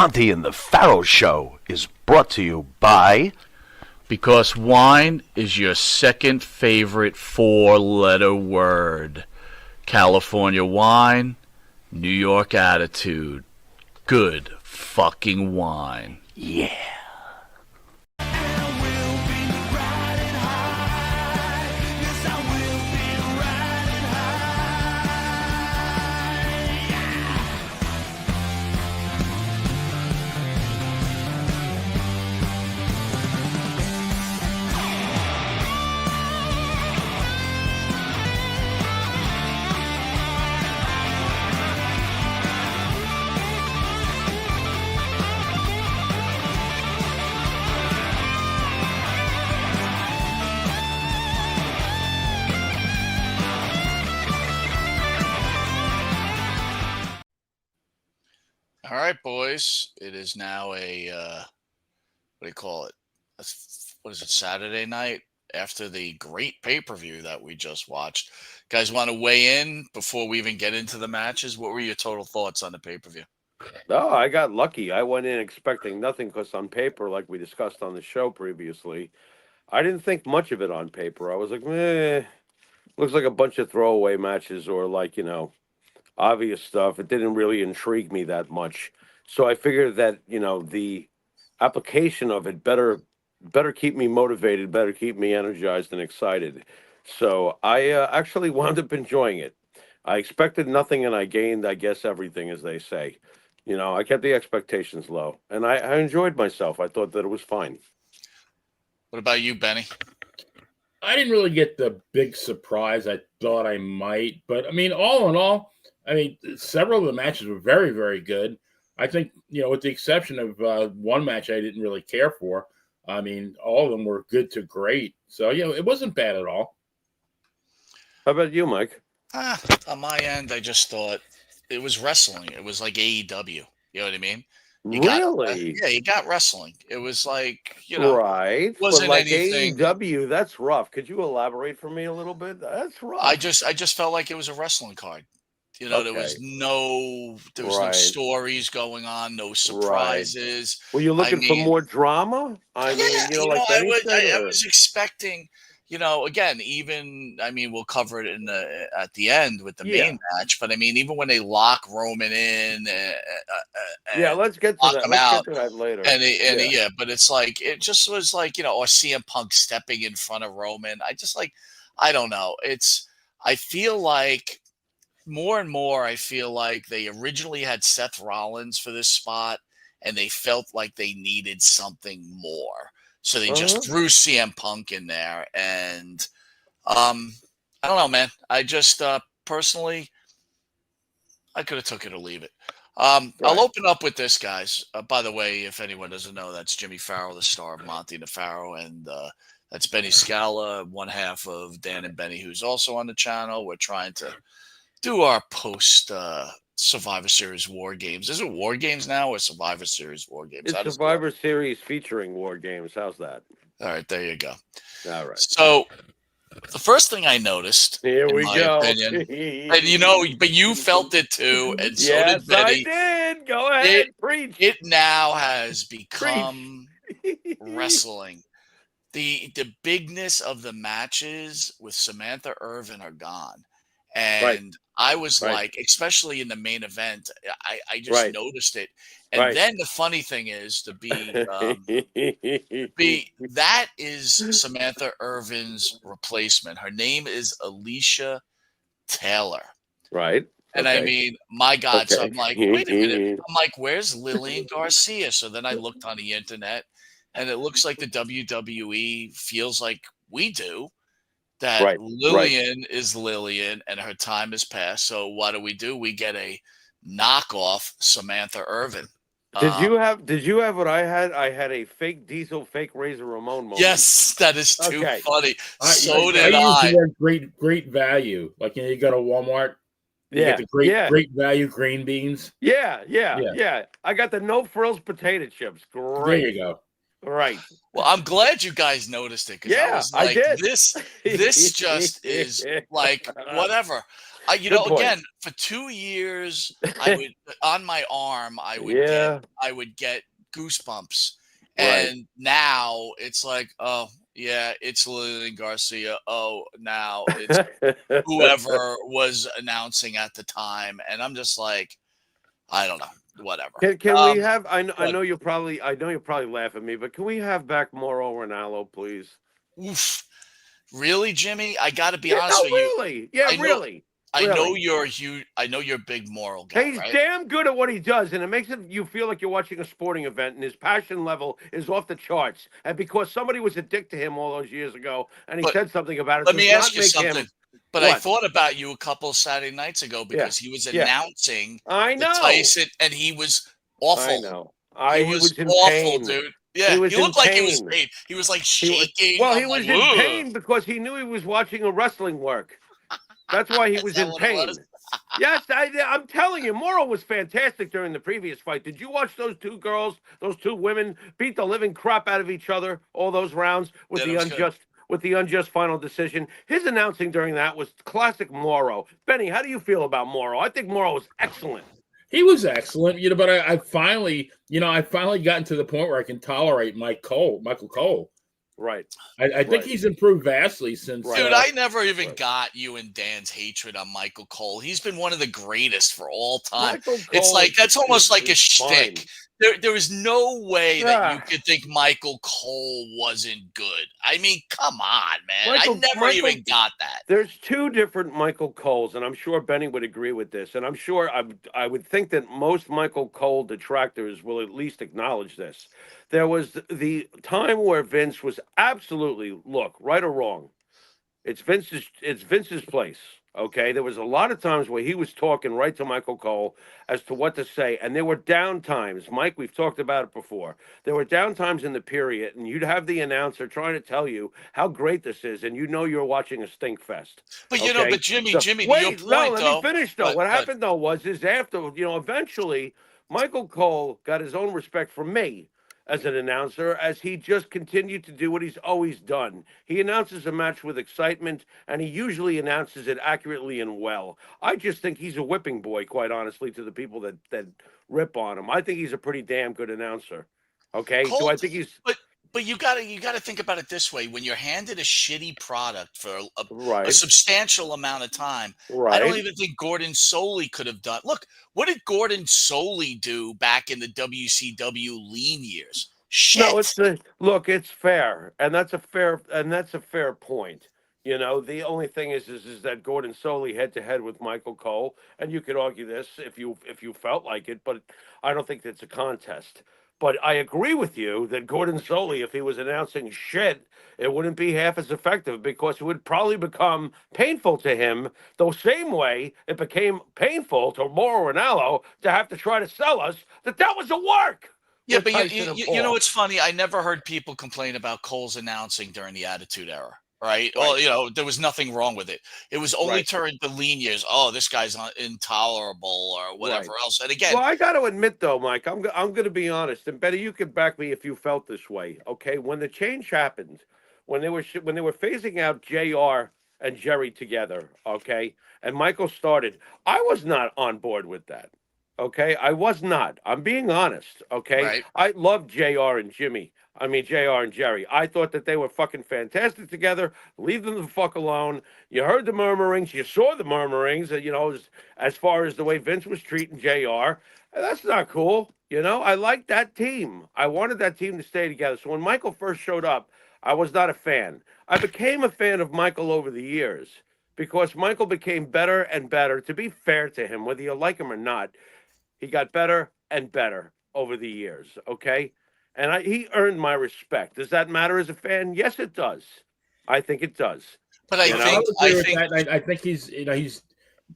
Monte and the Pharaoh Show is brought to you by... Because wine is your second favorite four-letter word. California wine, New York attitude. Good fucking wine. Yeah. All right, boys. It is now a what do you call it? What is it? Saturday night after the great pay-per-view that we just watched. Guys, want to weigh in before we even get into the matches? What were your total thoughts on the pay-per-view? No, I got lucky. I went in expecting nothing because on paper, like we discussed on the show previously, I didn't think much of it on paper. I was like, looks like a bunch of throwaway matches or like, obvious stuff. It didn't really intrigue me that much. So I figured that, the application of it better keep me motivated, better keep me energized and excited. So I actually wound up enjoying it. I expected nothing and I gained, I guess, everything, as they say. I kept the expectations low and I enjoyed myself. I thought that it was fine. What about you, Benny? I didn't really get the big surprise I thought I might, but all in all, several of the matches were very, very good. I think, with the exception of one match I didn't really care for, all of them were good to great. So, it wasn't bad at all. How about you, Mike? On my end, I just thought it was wrestling. It was like AEW. You know what I mean? Really? You got wrestling. It was like, right. Wasn't but like anything. AEW, that's rough. Could you elaborate for me a little bit? That's rough. I just felt like it was a wrestling card. Okay. There was no stories going on, no surprises. Right. Were you looking for more drama? I was expecting, again, even, we'll cover it at the end with the main match, but even when they lock Roman in, let's get to that. Let's get to that later. But it's like, it just was like, or CM Punk stepping in front of Roman. I don't know. I feel like, more and more, I feel like they originally had Seth Rollins for this spot, and they felt like they needed something more. So they just threw CM Punk in there. And I don't know, man. I just personally, I could have took it or leave it. I'll open up with this, guys. By the way, if anyone doesn't know, that's Jimmy Farrell, the star of Monte the Pharaoh, and that's Benny Scala, one half of Dan and Benny, who's also on the channel. We're trying to do our post Survivor Series War Games. Is it War Games now or Survivor Series War Games? It's Survivor Series featuring War Games. How's that? All right, there you go. All right. So the first thing I noticed, here we go. Opinion, and but you felt it too, and so did Benny. I did. Go ahead, preach. It now has become wrestling. The bigness of the matches with Samantha Irvin are gone. And I was like, especially in the main event, I just noticed it. And then the funny thing is that is Samantha Irvin's replacement. Her name is Alicia Taylor. Right. And my God. So I'm like, wait a minute. I'm like, where's Lillian Garcia? So then I looked on the internet, and it looks like the WWE feels like we do. That Lillian is Lillian and her time has passed. So what do? We get a knockoff Samantha Irvin. Did you have what I had? I had a fake Diesel, fake Razor Ramon moment. Yes, that is too funny. So did I. Used the word great value. Like you go to Walmart. You get the great value green beans. Yeah. I got the no frills potato chips. Great. There you go. Right. Well, I'm glad you guys noticed it because I was like, I did. This just is like whatever. You Good know, point. again, for 2 years, I would on my arm, I would get goosebumps, Right. and now it's like, oh yeah, it's Lillian Garcia. Oh, now it's whoever was announcing at the time, and I'm just like, I don't know, whatever. Can we have? I but- know you'll probably laugh at me, but can we have back Mauro Ranallo, please? Oof, really, Jimmy? I got to be Yeah, honest no, with you. really. Yeah, I know, really. I know Really. you're huge. I know you're a big moral guy, He's right? damn good at what he does, and it makes you feel like you're watching a sporting event, and his passion level is off the charts. And because somebody was a dick to him all those years ago, and he But said something about it, let does me not ask you make something. him. But I What? thought about you a couple of Saturday nights ago because he was Yeah. announcing I the know. Tyson, and he was awful. I know. He He was in awful, pain. dude. Yeah, He was he looked in like he was pain. pain. He was like He was, shaking. well, he I'm was like, in "Ugh." pain because he knew he was watching a wrestling work. That's why he Is was that in what it pain. was? Yes, I'm telling you, Morrow was fantastic during the previous fight. Did you watch those two girls, those two women beat the living crap out of each other all those rounds with Yeah, the that was good. unjust final decision? His announcing during that was classic Morrow. Benny, how do you feel about Morrow? I think Morrow was excellent. He was excellent, but I finally gotten to the point where I can tolerate Michael Cole. Right. I think he's improved vastly since. Right. Dude, I never even got you and Dan's hatred on Michael Cole. He's been one of the greatest for all time. Michael Cole It's like that's almost like a fine. shtick. There is no way that you could think Michael Cole wasn't good. I mean, come on, man. I never even got that. There's two different Michael Coles, and I'm sure Benny would agree with this. And I'm sure I would think that most Michael Cole detractors will at least acknowledge this. There was the time where Vince was absolutely, look, right or wrong, it's Vince's place. Okay, there was a lot of times where he was talking right to Michael Cole as to what to say, and there were down times. Mike, we've talked about it before. There were down times in the period, and you'd have the announcer trying to tell you how great this is, and you're watching a stink fest. But okay? but Jimmy, So, to wait, your point, no, let though. me finish though. What happened though is after eventually Michael Cole got his own respect from me as an announcer, as he just continued to do what he's always done. He announces a match with excitement, and he usually announces it accurately and well. I just think he's a whipping boy, quite honestly, to the people that rip on him. I think he's a pretty damn good announcer. Okay, Cole, so I think he's. But you gotta think about it this way: when you're handed a shitty product for a Right. substantial amount of time, Right. I don't even think Gordon Soley could have done. Look, what did Gordon Soley do back in the WCW lean years? Shit. No, it's fair, and that's a fair point. The only thing is that Gordon Soley head to head with Michael Cole, and you could argue this if you felt like it, but I don't think it's a contest. But I agree with you that Gordon Soley, if he was announcing shit, it wouldn't be half as effective because it would probably become painful to him the same way it became painful to Mauro Ranallo to have to try to sell us that was a work. Yeah, but you know what's funny? I never heard people complain about Cole's announcing during the Attitude Era, right? Well, there was nothing wrong with it. It was only during the lean years. Oh, this guy's intolerable or whatever else. And again, well, I got to admit though, Mike, I'm going to be honest, and Betty, you could back me if you felt this way. Okay, when the change happened, when they were phasing out JR and Jerry together, okay, and Michael started, I was not on board with that. Okay, I was not. I'm being honest. Okay, right. I loved JR and Jerry. I thought that they were fucking fantastic together. Leave them the fuck alone. You heard the murmurings. You saw the murmurings. As far as the way Vince was treating JR, that's not cool. I liked that team. I wanted that team to stay together. So when Michael first showed up, I was not a fan. I became a fan of Michael over the years because Michael became better and better. To be fair to him, whether you like him or not, he got better and better over the years, okay? And he earned my respect. Does that matter as a fan? Yes, it does. I think it does. But I think he's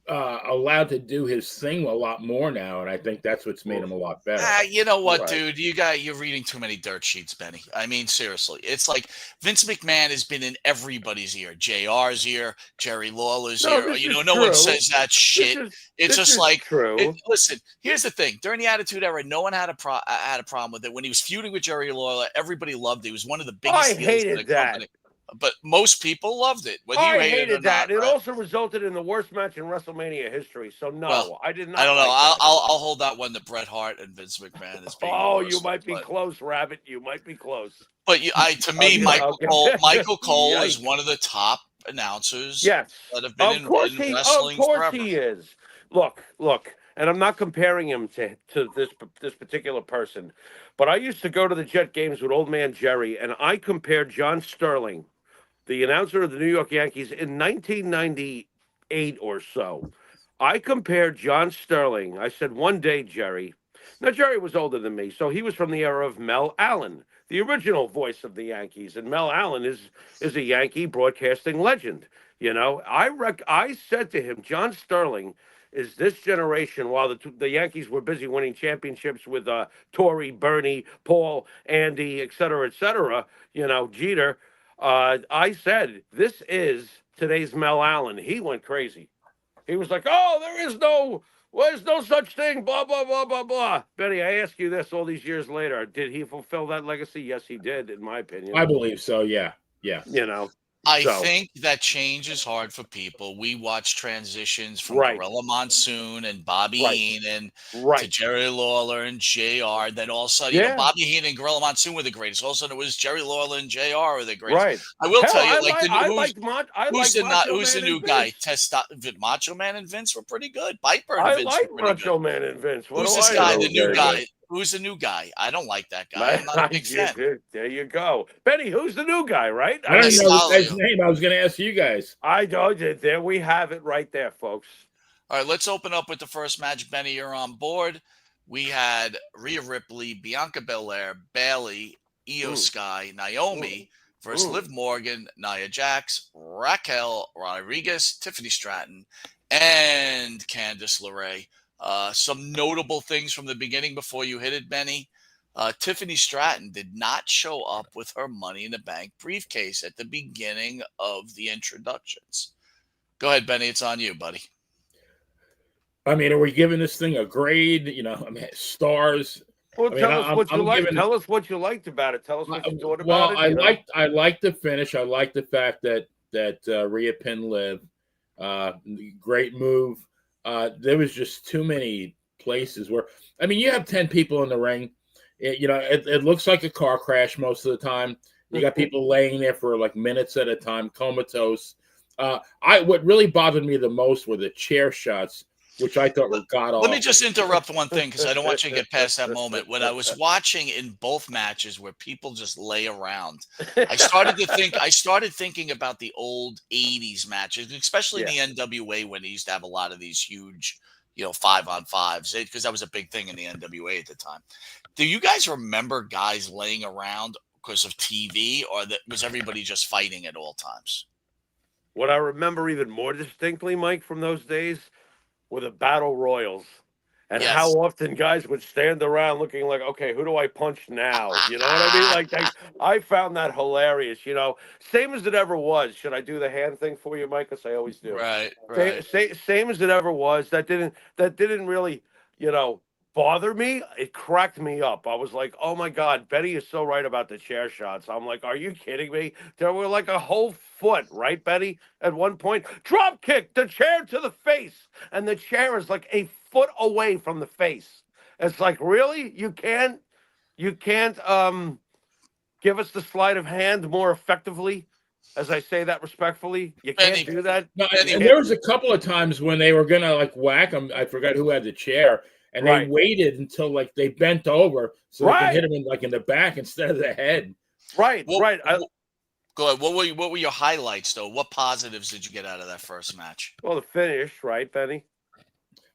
allowed to do his thing a lot more now, and I think that's what's made him a lot better. You know what, dude? You're reading too many dirt sheets, Benny. I mean, seriously, it's like Vince McMahon has been in everybody's ear, JR's ear, Jerry Lawler's ear. No one says that shit. It's just like true. Listen, here's the thing: during the Attitude Era, no one had a problem with it. When he was feuding with Jerry Lawler, everybody loved it. He was one of the biggest. I hated that. Company. but most people loved it. Whether you I hated it or hated that. not, It right? also resulted in the worst match in WrestleMania history. So Well, no, I did not I don't know. like that. I'll hold that one to Bret Hart and Vince McMahon as being the Oh, worst. you might be close, Rabbit. You might be close. But to me, Okay, okay. Michael Cole is Yikes. one of the top announcers Yes, that have been in of wrestling course forever. he is. Look, and I'm not comparing him to this particular person, but I used to go to the Jet games with Old Man Jerry, and I compared John Sterling, the announcer of the New York Yankees, in 1998 or so. I compared John Sterling. I said, one day, Jerry. Now, Jerry was older than me, so he was from the era of Mel Allen, the original voice of the Yankees. And Mel Allen is a Yankee broadcasting legend. You know, I said to him, John Sterling is this generation, while the Yankees were busy winning championships with Torrey, Bernie, Paul, Andy, et cetera, you know, Jeter. I said, this is today's Mel Allen. He went crazy. He was like, oh, there's no such thing, blah, blah, blah, blah, blah. Benny, I ask you this all these years later. Did he fulfill that legacy? Yes, he did, in my opinion. I believe so, yeah. You know. I think that change is hard for people. We watch transitions from Gorilla Monsoon and Bobby Heenan to Jerry Lawler and JR. Then all of a sudden, you know, Bobby Heenan and Gorilla Monsoon were the greatest. All of a sudden, it was Jerry Lawler and JR were the greatest. Right. I will tell you, who's the new guy? Macho Man and Vince were pretty good. Piper and I Vince like were pretty Macho good. Man and Vince. Who's this guy? The new guy. Who's the new guy? I don't like that guy. I'm not a big fan. There you go. Benny, who's the new guy, right? I don't know his name. I was going to ask you guys. I know. There we have it right there, folks. All right, let's open up with the first match. Benny, you're on board. We had Rhea Ripley, Bianca Belair, Bayley, Io Sky, Naomi versus Liv Morgan, Nia Jax, Raquel Rodriguez, Tiffany Stratton, and Candice LeRae. Some notable things from the beginning before you hit it, Benny. Tiffany Stratton did not show up with her Money in the Bank briefcase at the beginning of the introductions. Go ahead, Benny. It's on you, buddy. I mean, are we giving this thing a grade? You know, I mean, stars. Well, tell us what you liked. Tell us what you liked about it. Tell us what you thought about it. Well, I liked the finish. I liked the fact that Rhea pinned Liv. Great move. There was just too many places where, I mean, you have 10 people in the ring. It looks like a car crash most of the time. You got people laying there for like minutes at a time, comatose. What really bothered me the most were the chair shots, which I thought were god-awful. Let me just interrupt one thing because I don't want you to get past that moment. When I was watching in both matches where people just lay around, I started thinking about the old 80s matches, especially in the NWA when they used to have a lot of these huge, 5-on-5s, because that was a big thing in the NWA at the time. Do you guys remember guys laying around because of TV, or was everybody just fighting at all times? What I remember even more distinctly, Mike, from those days were the battle royals, and how often guys would stand around looking like, okay, who do I punch now? You know what I mean? Like, I found that hilarious. Same as it ever was. Should I do the hand thing for you, Mike? Because I always do. Right. Same as it ever was. That didn't really, bother me. It cracked me up. I was like, oh my God, Betty is so right about the chair shots. I'm like, are you kidding me? There were like a whole foot, right, Betty? At one point, drop kick the chair to the face, and the chair is like a foot away from the face. It's like, really? You can't give us the sleight of hand more effectively? As I say that respectfully, you can't do that. No, and there was a couple of times when they were gonna like whack him. I forgot who had the chair. And they waited until like they bent over so they could hit him in the back instead of the head. Right. Go ahead. What were your highlights though? What positives did you get out of that first match? Well, the finish, right, Benny?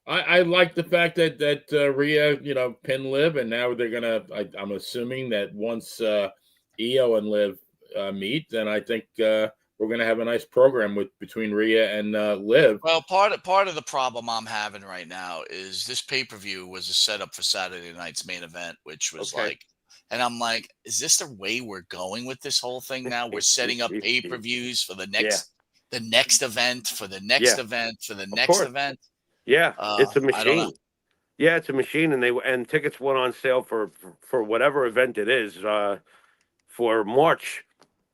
I like the fact that Rhea, pinned Liv, and now they're gonna. I'm assuming that once Io and Liv meet, then I think we're going to have a nice program between Rhea and Liv. Well, part of the problem I'm having right now is this pay-per-view was a setup for Saturday night's main event, which was and I'm like, is this the way we're going with this whole thing now? We're setting up pay-per-views for the next event, for the next event, for the next event. Yeah, it's a machine. Yeah, it's a machine, and tickets went on sale for whatever event it is for March.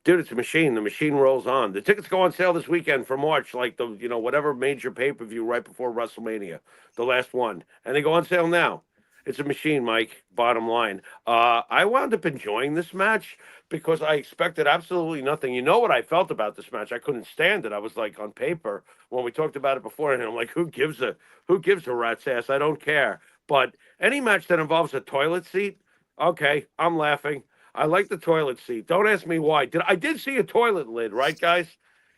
Dude, it's a machine. The machine rolls on. The tickets go on sale this weekend for March, like the whatever major pay-per-view right before WrestleMania, the last one, and they go on sale now. It's a machine, Mike. Bottom line, I wound up enjoying this match because I expected absolutely nothing. You know what I felt about this match? I couldn't stand it. I was like, on paper when we talked about it before, and I'm like, who gives a rat's ass? I don't care. But any match that involves a toilet seat, okay, I'm laughing. I like the toilet seat. Don't ask me why. I did see a toilet lid, right, guys?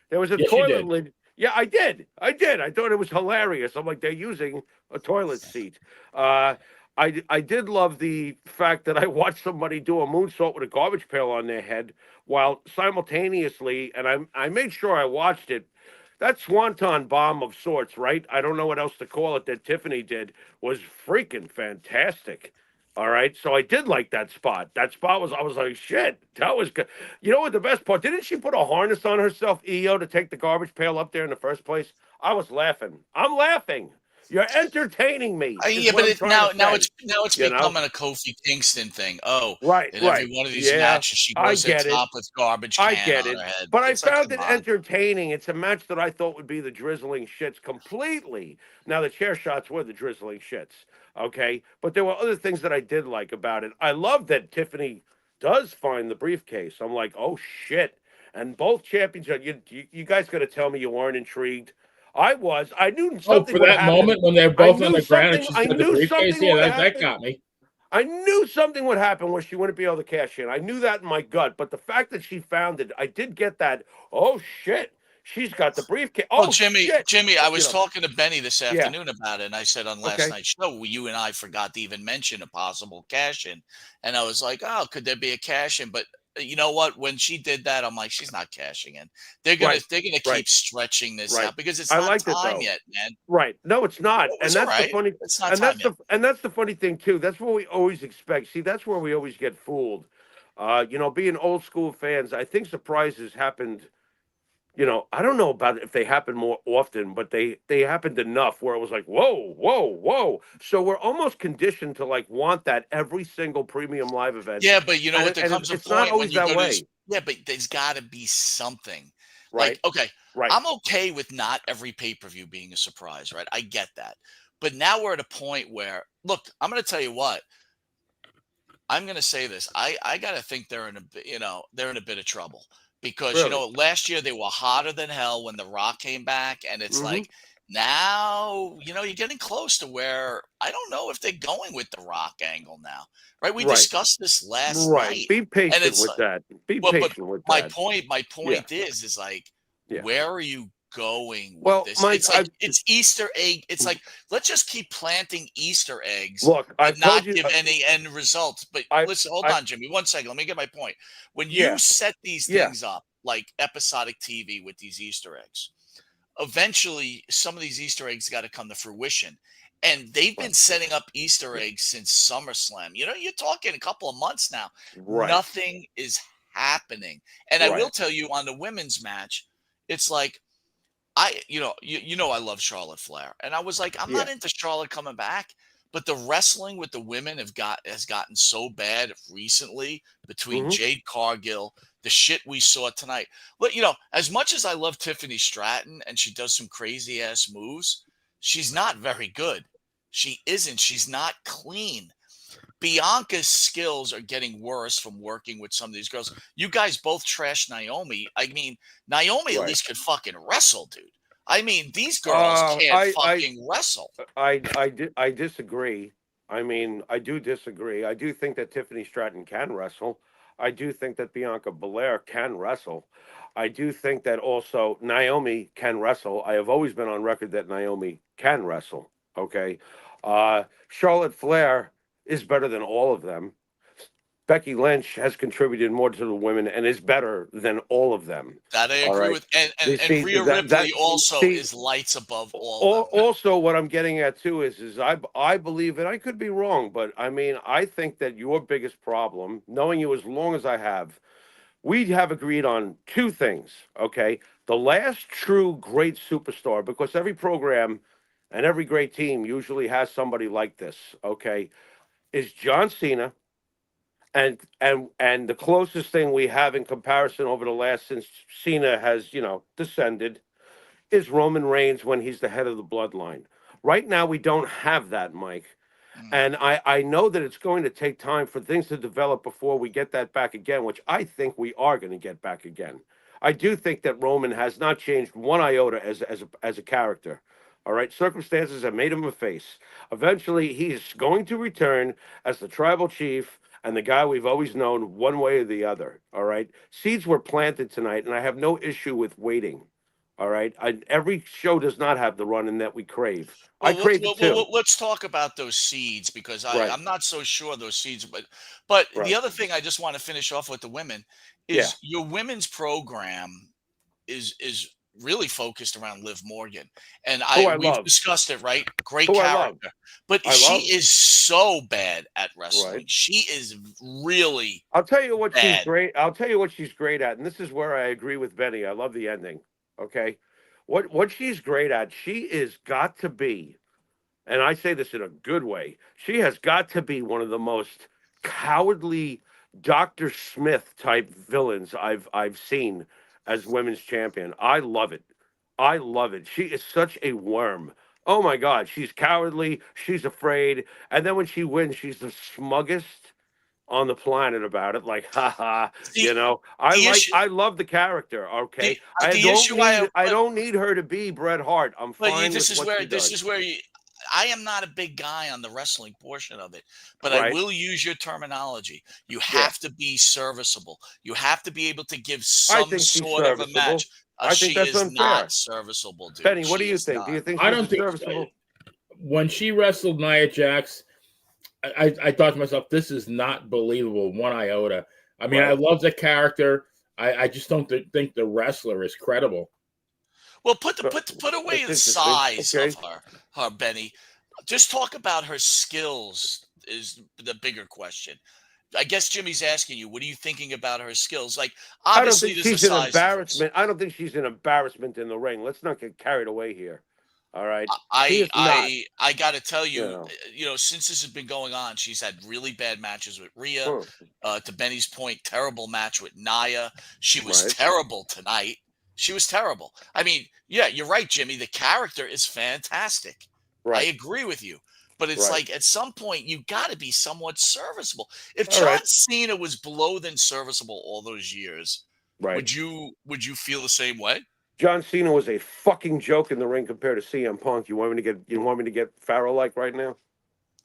There was a Yes, you toilet did. lid. Yeah, I did. I thought it was hilarious. I'm like, they're using a toilet seat. I did love the fact that I watched somebody do a moonsault with a garbage pail on their head while simultaneously, and I made sure I watched it. That swanton bomb of sorts, right? I don't know what else to call it that Tiffany did was freaking fantastic. All right, so I did like that spot. That spot I was like, shit, that was good. You know what the best part? Didn't she put a harness on herself, EO, to take the garbage pail up there in the first place? I was laughing. I'm laughing. You're entertaining me, is Yeah, what but I'm trying to say. now it's You know? becoming a Kofi Kingston thing. Oh, Right, in every right. one of these Yeah, matches, she I goes to the get it. top with garbage I can get on it. her head. But I It's like, found come it on. entertaining. It's a match that I thought would be the drizzling shits completely. Now, the chair shots were the drizzling shits, okay? But there were other things that I did like about it. I love that Tiffany does find the briefcase. I'm like, oh, shit. And both champions, you guys got to tell me you weren't intrigued. I was. I knew Oh, something for would that happen. moment when they're I both on knew the ground and something. she's I got the knew briefcase, something yeah, would that happen. got me. I knew something would happen where she wouldn't be able to cash in. I knew that in my gut. But the fact that she found it, I did get that. Oh shit, she's got the briefcase. Well, Oh shit, Jimmy, I you was know. talking to Benny this Yeah. afternoon about it, and I said on last Okay. night's show, you and I forgot to even mention a possible cash in, and I was like, oh, could there be a cash in? But you know what? When she did that, I'm like, she's not cashing in. Right. They're gonna Right. keep stretching this Right. out because it's I not liked it time though. yet, man. Right. No, it's not. It And was all that's the right. funny. It's not And time that's yet. the funny thing too. That's what we always expect. See, that's where we always get fooled. Being old school fans, I think surprises happened. I don't know about if they happen more often, but they happened enough where it was like, whoa, whoa, whoa. So we're almost conditioned to like want that every single premium live event, Yeah, but you know what? and There and comes a it's not point when always you that go to this. way, Yeah, but there's got to be something. Like, right? okay, Right. I'm okay with not every pay per view being a surprise, right? I get that. But now we're at a point where, look, I'm going to tell you what. I'm going to say this. I got to think they're in a bit of trouble because Really. last year they were hotter than hell when The Rock came back, and it's Hmm. like now you're getting close to where I don't know if they're going with The Rock angle now, right? We Right. discussed this last Right. night, Be and patient it's with that. Be but patient with my that. Yeah. point is like, Yeah. where are you going with Well, this? Mike, It's like it's Easter egg. It's like let's just keep planting Easter eggs, look. but I've not told you. give any end results. But I. listen, hold I. on, Jimmy, 1 second. Let me get my point. When you Yeah. set these Yeah. things up like episodic TV with these Easter eggs, eventually some of these Easter eggs got to come to fruition. And they've been Right. setting up Easter Yeah. eggs since SummerSlam. You're talking a couple of months now. Right. Nothing is happening. And I will Right. tell you on the women's match, it's like I love Charlotte Flair, and I was like, I'm not Yeah. into Charlotte coming back, but the wrestling with the women has gotten so bad recently between Hmm. Jade Cargill, the shit we saw tonight. But as much as I love Tiffany Stratton and she does some crazy ass moves, she's not very good. She isn't. She's not clean. Bianca's skills are getting worse from working with some of these girls. You guys both trash Naomi. I mean, Naomi at Right. least could fucking wrestle, dude. I mean, these girls can't I fucking wrestle. I disagree. I mean, I do disagree. I do think that Tiffany Stratton can wrestle. I do think that Bianca Belair can wrestle. I do think that also Naomi can wrestle. I have always been on record that Naomi can wrestle. Okay. Charlotte Flair is better than all of them. Becky Lynch has contributed more to the women and is better than all of them. That I All agree right. with. And You and, and see Rhea that Ripley also see is lights above all of them. also, what I'm getting at too is I believe, and I could be wrong, but I mean I think that your biggest problem, knowing you as long as I have, we have agreed on two things. Okay, the last true great superstar, because every program and every great team usually has somebody like this. Okay, is John Cena, And the closest thing we have in comparison over the last since Cena has descended is Roman Reigns when he's the head of the bloodline. Right now we don't have that, Mike. Mm. And I know that it's going to take time for things to develop before we get that back again, which I think we are going to get back again. I do think that Roman has not changed one iota as a character. All right, circumstances have made him a face. Eventually, he's going to return as the tribal chief and the guy we've always known, one way or the other. All right, seeds were planted tonight, and I have no issue with waiting. All right, every show does not have the run in that we crave. I Well, crave it too. let's talk about those seeds because Right. I'm not so sure those seeds, but the Right. other thing I just want to finish off with the women Yeah. is your women's program is really focused around Liv Morgan, and Who I we've love. discussed it, right? Great Who I love. character, but I she love. is so bad at wrestling. Right. She is really I'll tell you what she's bad. great. I'll tell you what she's great at, and this is where I agree with Benny. I love the ending. Okay, what she's great at, she is got to be, and I say this in a good way. She has got to be one of the most cowardly Dr. Smith type villains I've seen as women's champion. I love it. I love it. She is such a worm. Oh my God, she's cowardly. She's afraid, and then when she wins, she's the smuggest on the planet about it. Like, haha, See, the issue, I love the character. Okay, the issue I don't need her to be Bret Hart. I'm But fine this with is what where she does. I am not a big guy on the wrestling portion of it, but I Right. will use your terminology. You Yeah. have to be serviceable. You have to be able to give I some think she's sort of a serviceable. match. I think She that's is unfair. not serviceable, dude. Benny, what do She you is think? Do you not. think I she's don't think serviceable? when she wrestled Nia Jax, I thought to myself, this is not believable one iota. I mean, Right. I love the character. I just don't think the wrestler is credible. Well, put away the That's size interesting. of her Benny. Just talk about her skills is the bigger question. I guess Jimmy's asking you, what are you thinking about her skills? Like, I don't obviously, think there's a she's an size difference. embarrassment. I don't think she's an embarrassment in the ring. Let's not get carried away here. All right. She is not. I got to tell you, know. since this has been going on, she's had really bad matches with Rhea. Huh. To Benny's point, terrible match with Nia. She was Right. terrible tonight. She was terrible. I mean, yeah, you're right, Jimmy. The character is fantastic. I Right. agree with you. But it's Right. like at some point you got to be somewhat serviceable. If All John right. Cena was below than serviceable all those years, Right. would you feel the same way? John Cena was a fucking joke in the ring compared to CM Punk. You want me to get Pharaoh like right now?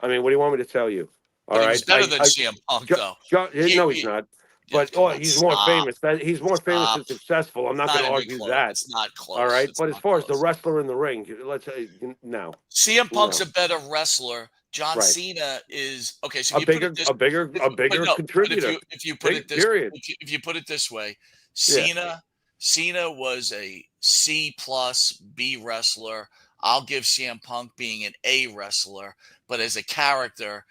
I mean, what do you want me to tell you? All But he right. was better than CM Punk, though. No, he's not. But come on, he's more famous. He's more famous Stop. and successful. I'm not Not going to even argue close. that. It's not close. All right. It's But as not far as the close. wrestler in the ring, let's say no. CM Punk's No. a better wrestler. John Right. Cena is okay. So A you put bigger it this, contributor. if you put Big it this, period. if you put it this way, Yeah. Cena was a C plus B wrestler. I'll give CM Punk being an A wrestler, but as a character,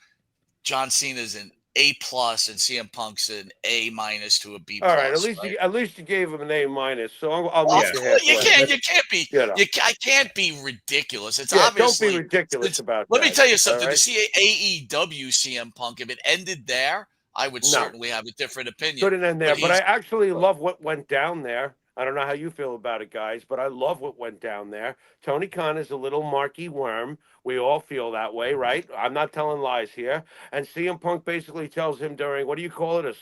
John Cena's an A plus and CM Punk's an A minus to a B plus. All right. At least you gave him an A minus. So I'll Well, meet you halfway. you can't be. You know. I can't be ridiculous. It's Yeah, obviously. don't be ridiculous about Let that. me tell you something. All right? To see AEW CM Punk, if it ended there, I would No. certainly have a different opinion. Couldn't end there. But I he's- actually love what went down there. I don't know how you feel about it, guys, but I love what went down there. Tony Khan is a little marky worm. We all feel that way, right? I'm not telling lies here. And CM Punk basically tells him during, what do you call it?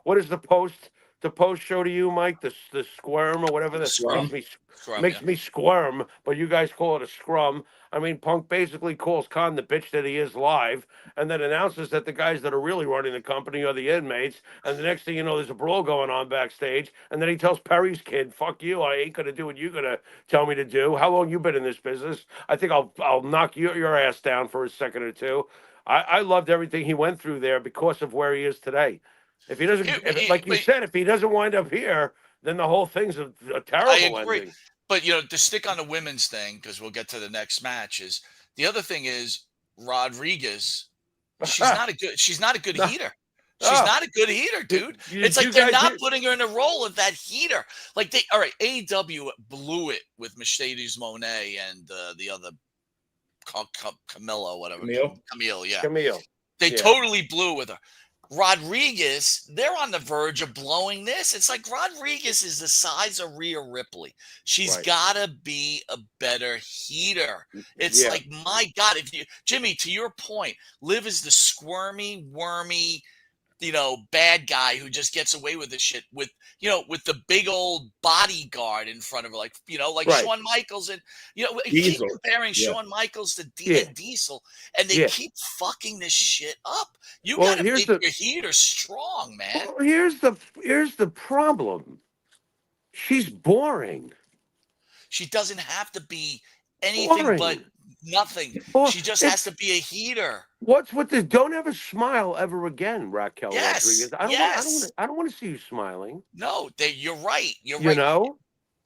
What is the post show to you, Mike? The squirm or whatever that Scrum. makes me squirm, but you guys call it a scrum. I mean, Punk basically calls Khan the bitch that he is live, and then announces that the guys that are really running the company are the inmates. And the next thing you know, there's a brawl going on backstage. And then he tells Perry's kid, "Fuck you! I ain't gonna do what you're gonna tell me to do. How long you been in this business? I think I'll knock your ass down for a second or two." I loved everything he went through there because of where he is today. If he doesn't, like you said, if he doesn't wind up here, then the whole thing's a terrible ending. But to stick on the women's thing, because we'll get to the next match, is the other thing is Rodriguez. She's not a good No. heater. She's not a good heater, dude. It's like they're not putting her in a role of that heater. Like all right, AEW blew it with Mercedes Moné and the other Camilla, whatever. Camille? Camille, yeah. Camille. They totally blew with her. Rodriguez, they're on the verge of blowing this. It's like Rodriguez is the size of Rhea Ripley. She's Right. got to be a better heater. It's Yeah. like, my God, if you, Jimmy, to your point, Liv is the squirmy, wormy, bad guy who just gets away with this shit with the big old bodyguard in front of her, like Right. Shawn Michaels. And, keep Diesel. comparing Yeah. Shawn Michaels to Yeah. Diesel, and they Yeah. keep fucking this shit up. You Well, got to make your heater strong, man. Well, here's the problem. She's boring. She doesn't have to be anything but Boring. nothing. Well, She just has to be a heater. What's with this? Don't ever smile ever again, Raquel Yes. Rodriguez. I Yes. don't want to see you smiling. No, you're right. You're You right. know,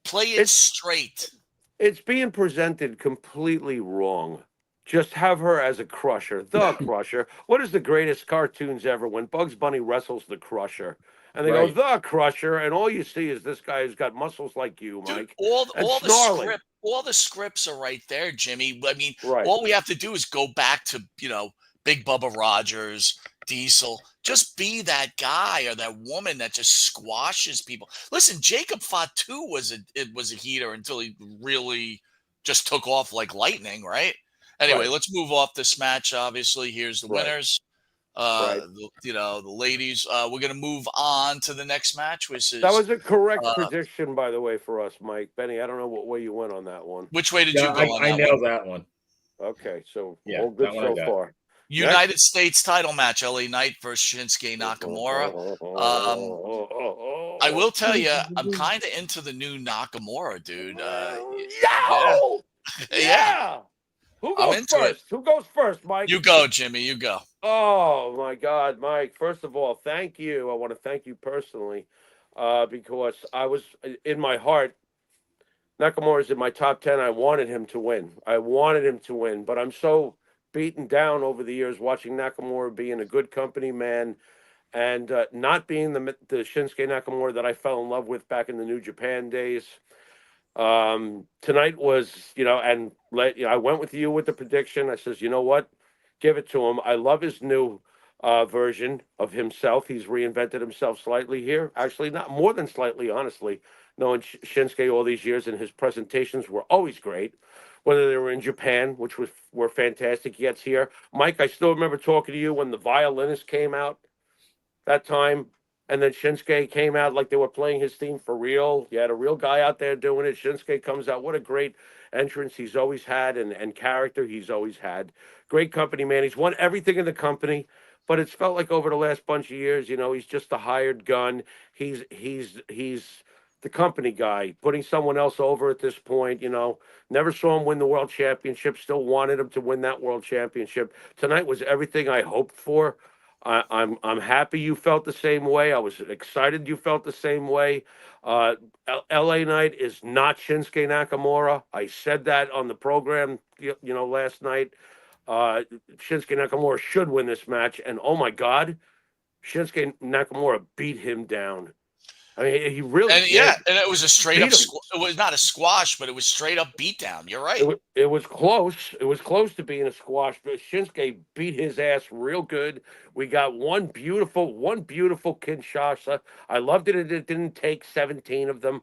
Play it straight. it's being presented completely wrong. Just have her as a crusher, the crusher. What is the greatest cartoons ever? When Bugs Bunny wrestles the crusher, and they Right. go the crusher, and all you see is this guy who's got muscles like you, Dude, Mike, all and the snarling. all the scripts are right there, Jimmy. I mean, Right. all we have to do is go back to, Big Bubba Rogers, Diesel. Just be that guy or that woman that just squashes people. Listen, Jacob Fatu was a heater until he really just took off like lightning, right? Anyway, Right. let's move off this match. Obviously, here's the Right. winners. Right. The ladies. We're gonna move on to the next match, which is That was a correct prediction, by the way, for us, Mike. Benny, I don't know what way you went on that one. which way did Yeah, you go on I that nailed one? that one. Okay, so Yeah, all good that one I so got. far. United States title match, LA Knight versus Shinsuke Nakamura. I will tell you, I'm kind of into the new Nakamura, dude. Yeah. Who I'm goes into it. first? Who goes first, Mike? You go, Jimmy. You go. Oh my God, Mike! First of all, thank you. I want to thank you personally, because I was in my heart. Nakamura's in my top 10. I wanted him to win. But I'm so beaten down over the years watching Nakamura being a good company man and not being the Shinsuke Nakamura that I fell in love with back in the New Japan days. Tonight was, I went with you with the prediction. I says, you know what? Give it to him. I love his new version of himself. He's reinvented himself slightly here. Actually, not more than slightly, honestly. Knowing Shinsuke all these years, and his presentations were always great. Whether they were in Japan, which were fantastic, he gets here. Mike, I still remember talking to you when the violinist came out that time. And then Shinsuke came out like they were playing his theme for real. You had a real guy out there doing it. Shinsuke comes out. What a great entrance he's always had and character he's always had. Great company, man. He's won everything in the company, but it's felt like over the last bunch of years, he's just a hired gun. He's the company guy, putting someone else over at this point. Never saw him win the world championship. Still wanted him to win that world championship. Tonight was everything I hoped for. I'm happy you felt the same way. I was excited you felt the same way. LA Knight is not Shinsuke Nakamura. I said that on the program, last night. Shinsuke Nakamura should win this match, and oh my God, Shinsuke Nakamura beat him down. I mean, he really and did. yeah, and it was a straight up. Beat him. It was not a squash, but it was straight up beatdown. You're right. It was close. It was close to being a squash, but Shinsuke beat his ass real good. We got one beautiful Kinshasa. I loved it. It didn't take 17 of them.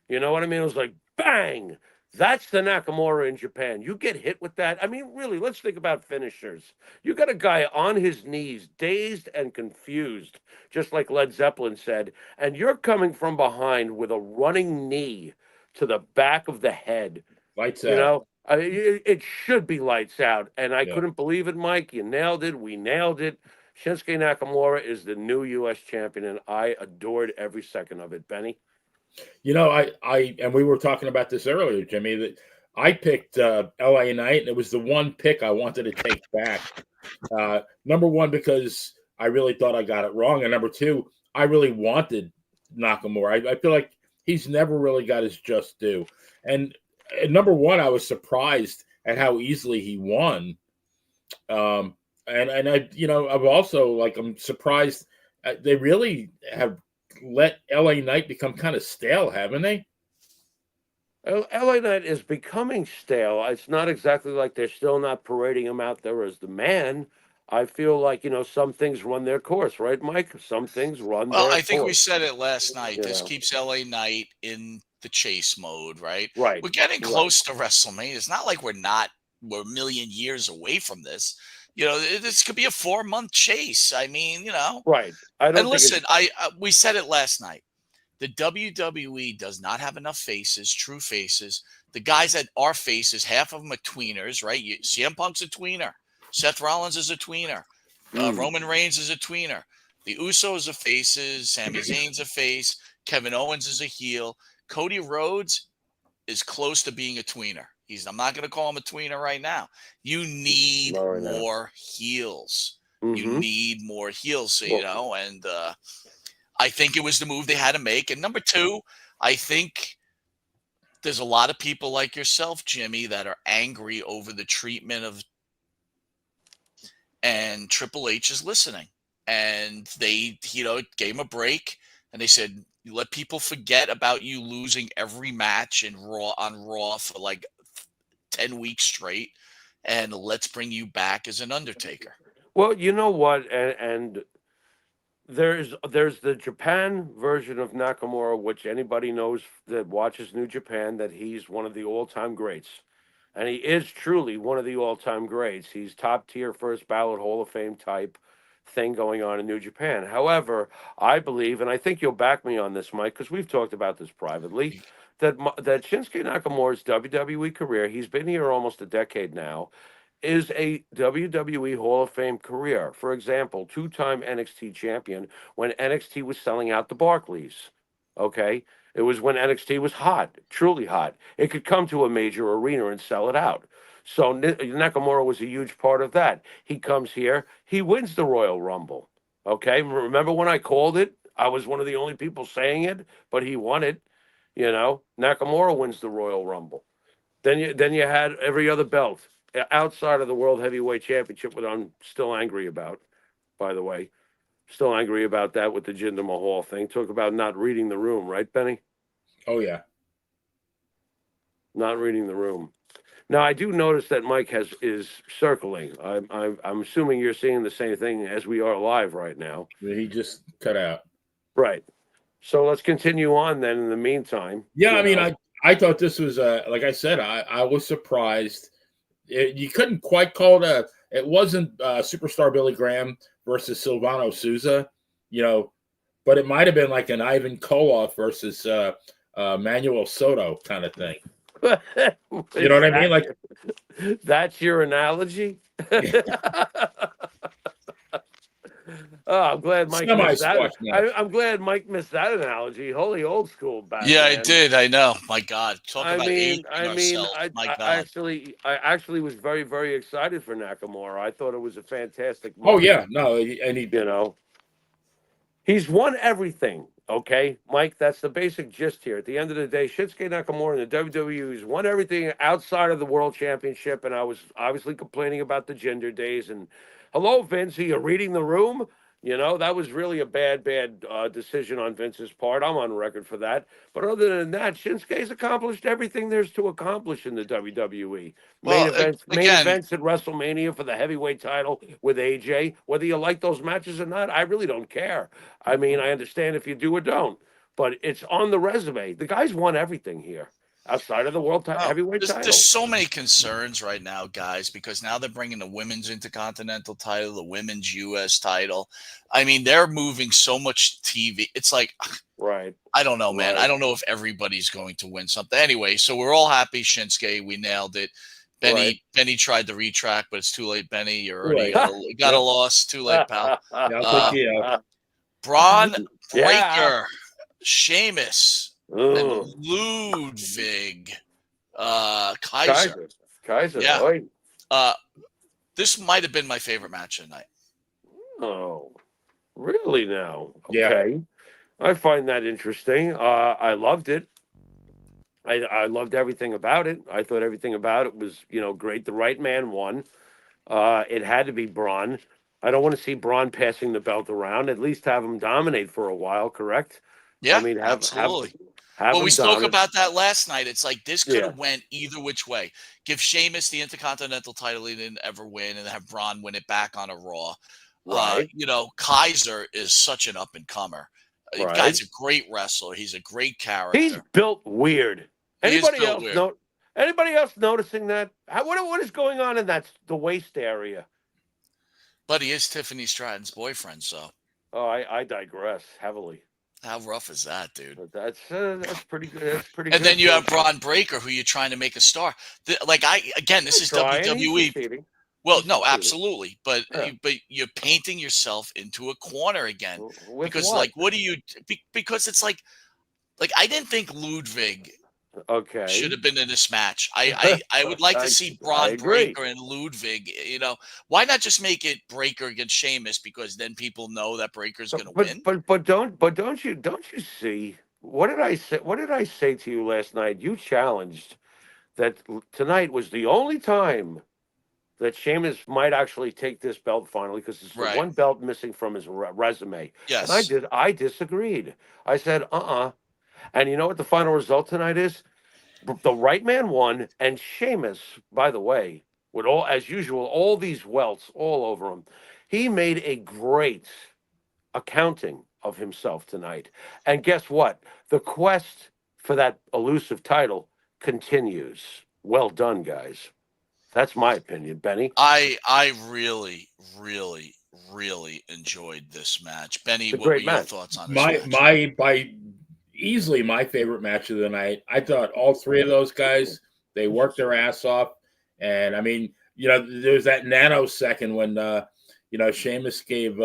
You know what I mean? It was like bang. That's the Nakamura in Japan. You get hit with that. I mean, really, let's think about finishers. You got a guy on his knees, dazed and confused, just like Led Zeppelin said, and you're coming from behind with a running knee to the back of the head. Lights out. It should be lights out. And I Yeah. couldn't believe it, Mike. You nailed it. We nailed it. Shinsuke Nakamura is the new U.S. champion, and I adored every second of it. Benny? I and we were talking about this earlier, Jimmy, that I picked LA Knight, and it was the one pick I wanted to take back. Number one, because I really thought I got it wrong. And number two, I really wanted Nakamura. I feel like he's never really got his just due. And number one, I was surprised at how easily he won. And I, I'm also I'm surprised they really have let LA Knight become kind of stale, haven't they? LA Knight is becoming stale. It's not exactly like they're still not parading him out there as the man, I feel like, some things run their course, right, Mike? Some things run Well, their I think we course. said it last night. You This know, keeps LA Knight in the chase mode, right? right, We're getting right, close to WrestleMania. It's not like we're a million years away from this. This could be a 4-month chase. I mean, right. I and don't think it's listen, we said it last night. The WWE does not have enough faces, true faces. The guys that are faces, half of them are tweeners, right? CM Punk's a tweener. Seth Rollins is a tweener. Roman Reigns is a tweener. The Usos are faces. Sami Zayn's a face. Kevin Owens is a heel. Cody Rhodes is close to being a tweener. I'm not going to call him a tweener right now. You need lower now. more heels. You Mm-hmm. need more heels, Well, and I think it was the move they had to make. And number two, I think there's a lot of people like yourself, Jimmy, that are angry over the treatment of, and Triple H is listening. And they, gave him a break, and they said, you let people forget about you losing every match on Raw for like 10 weeks straight, and let's bring you back as an Undertaker. Well, you know what, and there's the Japan version of Nakamura, which anybody knows that watches New Japan, that he's one of the all-time greats. And he is truly one of the all-time greats. He's top tier, first ballot Hall of Fame type thing going on in New Japan. However, I believe, and I think you'll back me on this, Mike, because we've talked about this privately, that Shinsuke Nakamura's WWE career, he's been here almost a decade now, is a WWE Hall of Fame career. For example, two-time NXT champion when NXT was selling out the Barclays. Okay? It was when NXT was hot, truly hot. It could come to a major arena and sell it out. So Nakamura was a huge part of that. He comes here, he wins the Royal Rumble. Okay? Remember when I called it? I was one of the only people saying it, but he won it. Nakamura wins the Royal Rumble. Then you had every other belt outside of the World Heavyweight Championship, which I'm still angry about, by the way. Still angry about that with the Jinder Mahal thing. Talk about not reading the room, right, Benny? Oh, yeah. Not reading the room. Now, I do notice that Mike is circling. I'm assuming you're seeing the same thing as we are live right now. He just cut out. Right. So let's continue on then in the meantime. Yeah, I mean, I thought this was, like I said, I was surprised. You couldn't quite call it it wasn't Superstar Billy Graham versus Silvano Souza, but it might have been like an Ivan Koloff versus Manuel Soto kind of thing. You know what I mean? Like, that's your analogy? Oh, I'm glad Mike missed that. I'm glad Mike missed that analogy. Holy old school back. Yeah, man. I did. I know. My God. I actually was very, very excited for Nakamura. I thought it was a fantastic move. Oh yeah, no, and he, he's won everything. Okay, Mike, that's the basic gist here. At the end of the day, Shinsuke Nakamura in the WWE has won everything outside of the World Championship, and I was obviously complaining about the gender days. And hello, Vince, are you reading the room? That was really a bad decision on Vince's part. I'm on record for that. But other than that, Shinsuke's accomplished everything there's to accomplish in the WWE. Main events at WrestleMania for the heavyweight title with AJ. Whether you like those matches or not, I really don't care. I mean, I understand if you do or don't. But it's on the resume. The guy's won everything here. Outside of the world heavyweight title. There's so many concerns right now, guys, because now they're bringing the women's Intercontinental title, the women's U.S. title. I mean, they're moving so much TV. It's like, right. I don't know, man. Right. I don't know if everybody's going to win something. Anyway, so we're all happy, Shinsuke. We nailed it. Benny tried to retract, but it's too late, Benny. You already got a loss. Too late, pal. Bron Breakker, Sheamus. And Ludwig, Kaiser. Yeah. This might have been my favorite match of the night. Oh, really now? Yeah. Okay. I find that interesting. I loved it. I loved everything about it. I thought everything about it was, great. The right man won. It had to be Bron. I don't want to see Bron passing the belt around. At least have him dominate for a while, correct? Yeah, absolutely. Have Well, him we spoke dominant. about that last night. It's like this could Yeah. have went either which way. Give Sheamus the Intercontinental title he didn't ever win, and have Bron win it back on a Raw. Right. Kaiser is such an up and comer. The Right. guy's a great wrestler. He's a great He's character. built weird. He is Anybody built else weird. Anybody else noticing that? What is going on in the waist area? But he is Tiffany Stratton's boyfriend, so Oh, I digress heavily. how rough is that, dude? But that's pretty good. That's pretty And good. then you have Bron Breakker, who you're trying to make a star. This is WWE. Well, no, absolutely, but you're painting yourself into a corner again because, what? what do you? Because it's like I didn't think Ludwig should have been in this match. I would like to see Bron Breakker and Ludwig. Why not just make it Breakker against Sheamus? Because then people know that Breakker's going to win. But don't you see? What did I say? What did I say to you last night? You challenged that tonight was the only time that Sheamus might actually take this belt finally, because it's the one belt missing from his resume. Yes. And I disagreed. I said, And you know what the final result tonight is? The right man won, and Sheamus, by the way, with as usual, all these welts all over him, he made a great accounting of himself tonight. And guess what? The quest for that elusive title continues. Well done, guys. That's my opinion, Benny. I really, really, really enjoyed this match. Benny, what were your thoughts on this match? Easily my favorite match of the night. I thought all three of those guys, they worked their ass off. And I mean, there's that nanosecond when Sheamus gave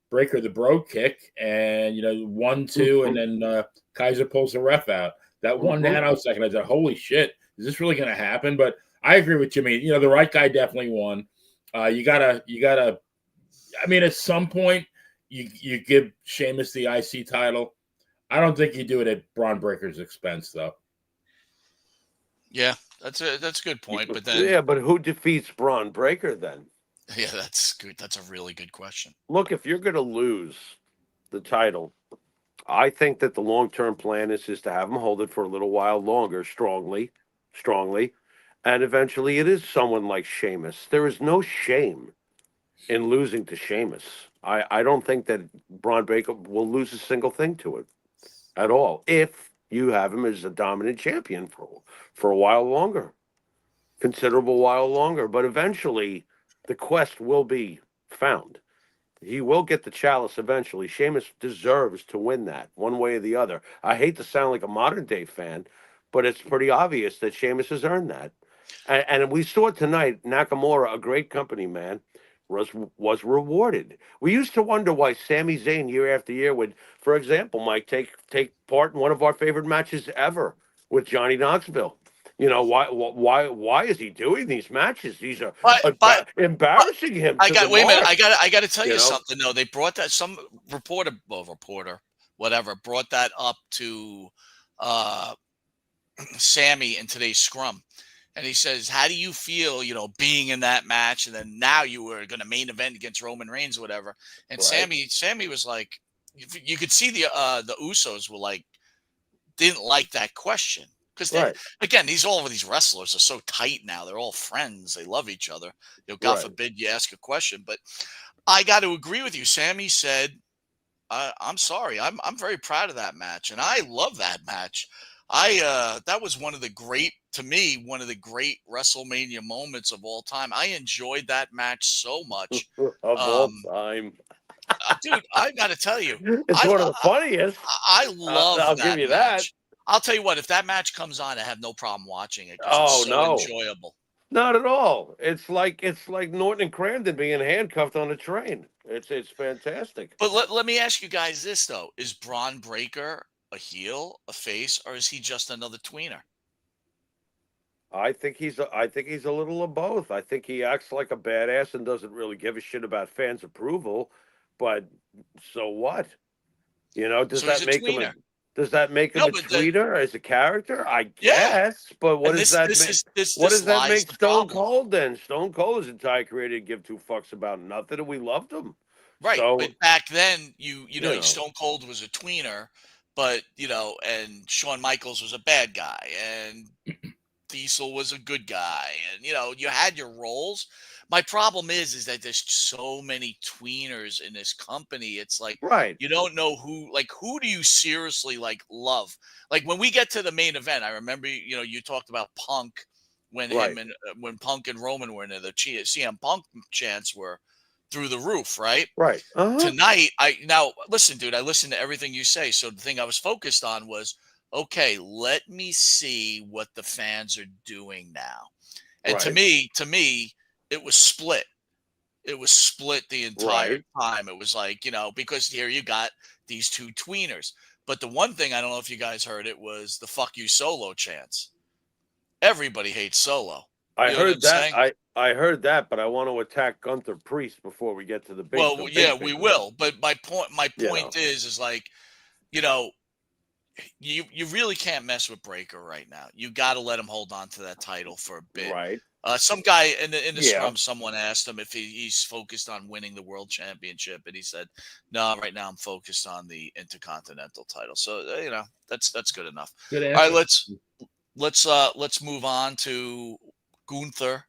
Breakker the bro kick, and 1-2, and then Kaiser pulls the ref out. That one nanosecond, I said, holy shit, is this really gonna happen? But I agree with you. I mean, the right guy definitely won. You gotta. I mean, at some point, you give Sheamus the IC title. I don't think you do it at Bron Breakker's expense, though. Yeah, that's a good point. But then, but who defeats Bron Breakker then? Yeah, that's good. That's a really good question. Look, if you're going to lose the title, I think that the long-term plan is to have him hold it for a little while longer, strongly. And eventually it is someone like Sheamus. There is no shame in losing to Sheamus. I don't think that Bron Breakker will lose a single thing to it at all if you have him as a dominant champion for a while longer, considerable while longer. But eventually the quest will be found. He will get the chalice eventually. Sheamus deserves to win that one way or the other. I hate to sound like a modern-day fan, but it's pretty obvious that Sheamus has earned that. And we saw tonight, Nakamura, a great company man, was rewarded. We used to wonder why Sami Zayn year after year would, for example, Mike, take part in one of our favorite matches ever with Johnny Knoxville. Why is he doing these matches? These are embarrassing him. Wait a minute. I got to tell you something though. They brought that, some reporter, whatever, brought that up to Sami in today's scrum. And he says, how do you feel, being in that match? And then now you were going to main event against Roman Reigns or whatever. And Sami was like, you could see the Usos were like, didn't like that question. Because again, all of these wrestlers are so tight now. They're all friends. They love each other. God forbid you ask a question. But I got to agree with you. Sami said, I'm sorry. I'm very proud of that match. And I love that match. That was one of the great WrestleMania moments of all time. I enjoyed that match so much. Of all time. Dude, I got to tell you. It's one of the funniest. I love that. I'll give you match. that. I'll tell you what, if that match comes on, I have no problem watching it because it's so enjoyable. Not at all. It's like Norton and Crandon being handcuffed on a train. It's fantastic. But let me ask you guys this though: is Bron Breakker a heel, a face, or is he just another tweener? I think he's a little of both. I think he acts like a badass and doesn't really give a shit about fans' approval. But so what? Does that make him? Does that make him a tweeter as a character? I guess. But what does that make? What does that make Stone Cold then? Stone Cold is entire career didn't give two fucks about nothing, and we loved him. Right. So, but back then, you know, Stone Cold was a tweener, but and Shawn Michaels was a bad guy, and Diesel was a good guy, and you had your roles. My problem is that there's so many tweeners in this company. It's like Right. you don't know who do you seriously love? Like when we get to the main event, I remember you talked about Punk when Right. when Punk and Roman were in there. The CM Punk chants were through the roof, right? Right. Tonight, now listen, dude, I listened to everything you say. So the thing I was focused on was, okay, let me see what the fans are doing now. And to Right. me, it was split. It was split the entire Right. time. It was like, because here you got these two tweeners. But the one thing, I don't know if you guys heard it, was the fuck you Solo chants. Everybody hates Solo. I You know what I'm heard that. saying? I heard that, but I want to attack Gunther Priest before we get to the big. Well, yeah, we will. But my point is like, you know, you really can't mess with Breaker right now. You got to let him hold on to that title for a bit. Right. Some guy in the Yeah. scrum, someone asked him if he's focused on winning the world championship, and he said, "No, right now I'm focused on the Intercontinental title." So that's good enough. Good All answer. right, let's move on to Gunther,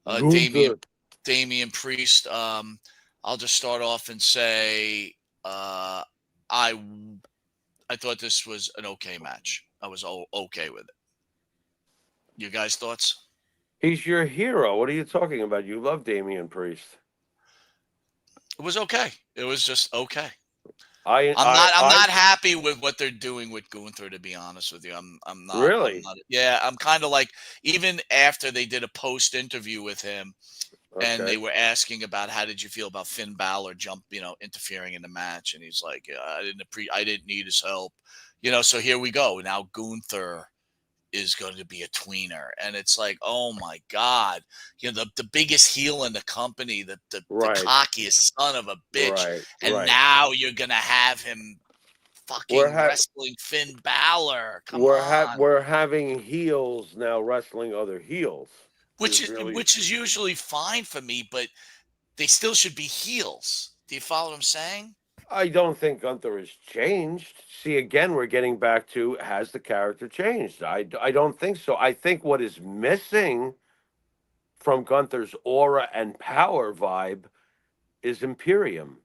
Gunther. Damian Priest. I'll just start off and say I thought this was an okay match. I was okay with it. You guys' thoughts? He's your hero. What are you talking about? You love Damian Priest. It was okay. It was just okay. I'm not happy with what they're doing with Gunther, to be honest with you. I'm not really. Yeah, I'm kind of like, even after they did a post interview with him, and they were asking about how did you feel about Finn Balor interfering in the match, and he's like, I didn't need his help, So here we go. Now Gunther is going to be a tweener, and it's like, oh my god, the biggest heel in the company, the cockiest son of a bitch, now you're gonna have him fucking wrestling Finn Balor. Come on. We're having heels now wrestling other heels, which is usually fine for me, but they still should be heels. Do you follow what I'm saying? I don't think Gunther has changed. See, again, we're getting back to, has the character changed? I don't think so. I think what is missing from Gunther's aura and power vibe is Imperium.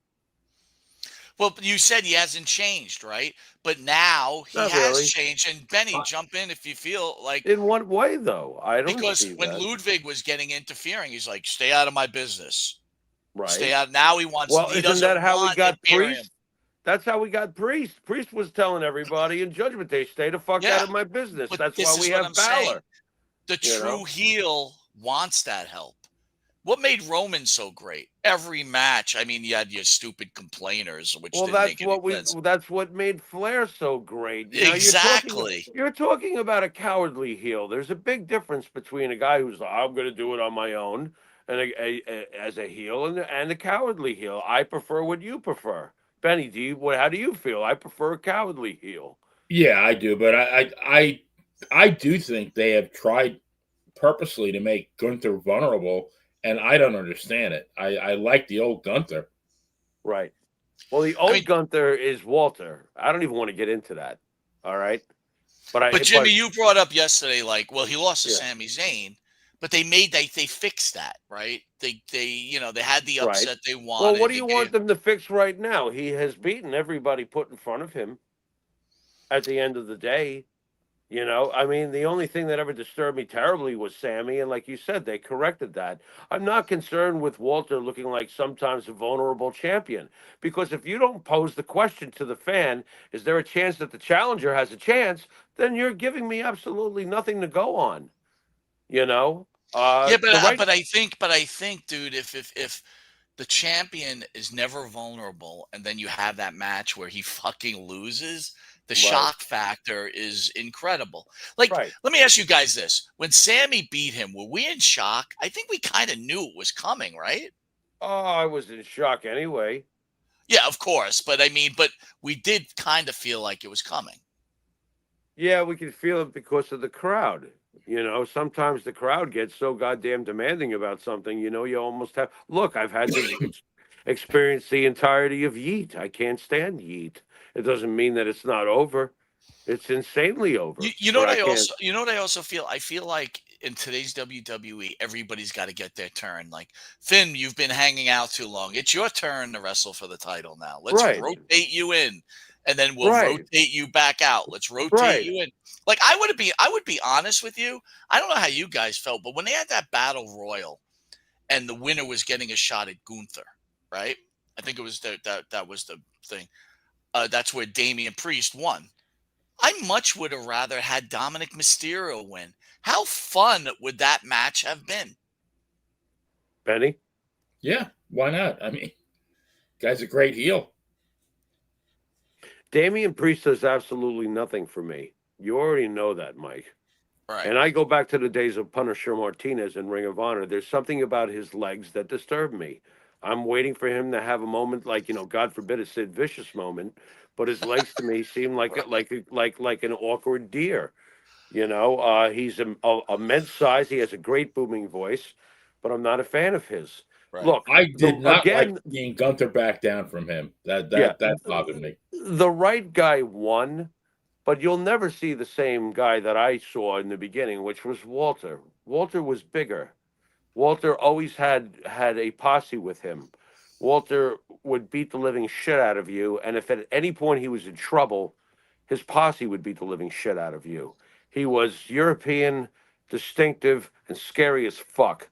Well, you said he hasn't changed, right? But now he has changed. And Benny, jump in if you feel like. In what way, though? I don't because see when that. Ludwig was getting interfering, he's like, "Stay out of my business." Right. Stay out. Now he wants. Well, he isn't that how we got Imperium. Priest? That's how we got Priest. Priest was telling everybody in Judgment Day, "Stay the fuck out of my business." But that's why we have Balor. The true heel wants that help. What made Roman so great? Every match. I mean, you had your stupid complainers, which that's what made Flair so great. Exactly. You're talking about a cowardly heel. There's a big difference between a guy who's like, I'm going to do it on my own, and as a heel, and a cowardly heel. I prefer what you prefer. Benny, how do you feel? I prefer a cowardly heel. Yeah, I do, but I do think they have tried purposely to make Gunther vulnerable. And I don't understand it. I like the old Gunther. Right. Well, the old Gunther is Walter. I don't even want to get into that. All right. But Jimmy, you brought up yesterday, he lost to Sami Zayn, but they fixed that, right? They had the upset they wanted. Well, what do you want them to fix right now? He has beaten everybody put in front of him at the end of the day. I mean, the only thing that ever disturbed me terribly was Sami, and like you said, they corrected that. I'm not concerned with Walter looking like sometimes a vulnerable champion, because if you don't pose the question to the fan, is there a chance that the challenger has a chance, then you're giving me absolutely nothing to go on. But I think, dude, if the champion is never vulnerable, and then you have that match where he fucking loses, the shock factor is incredible. Let me ask you guys this. When Sami beat him, were we in shock? I think we kind of knew it was coming, right? Oh, I was in shock anyway. Yeah, of course. But we did kind of feel like it was coming. Yeah, we could feel it because of the crowd. Sometimes the crowd gets so goddamn demanding about something, you almost have... Look, I've had to experience the entirety of Yeet. I can't stand Yeet. It doesn't mean that it's not over. It's insanely over. You know But what I I can't. also you know what I also feel? I feel like in today's WWE, everybody's got to get their turn. Like Finn, you've been hanging out too long. It's your turn to wrestle for the title now. Let's Right. rotate you in, and then we'll Right. rotate you back out. Let's rotate Right. you in. Like I would be honest with you. I don't know how you guys felt, but when they had that battle royal, and the winner was getting a shot at Gunther, right? I think it was that was the thing. That's where Damian Priest won. I much would have rather had Dominic Mysterio win. How fun would that match have been? Benny? Yeah, why not? I mean, guy's a great heel. Damian Priest does absolutely nothing for me. You already know that, Mike. Right. And I go back to the days of Punisher Martinez in Ring of Honor. There's something about his legs that disturb me. I'm waiting for him to have a moment like, God forbid, a Sid Vicious moment, but his legs to me seem like an awkward deer. He's a immense size. He has a great booming voice, but I'm not a fan of his. Right. Look, I did not again, like seeing Gunther back down from him. That bothered me. The right guy won, but you'll never see the same guy that I saw in the beginning, which was Walter. Walter was bigger. Walter always had a posse with him. Walter would beat the living shit out of you, and if at any point he was in trouble, his posse would beat the living shit out of you. He was European, distinctive, and scary as fuck.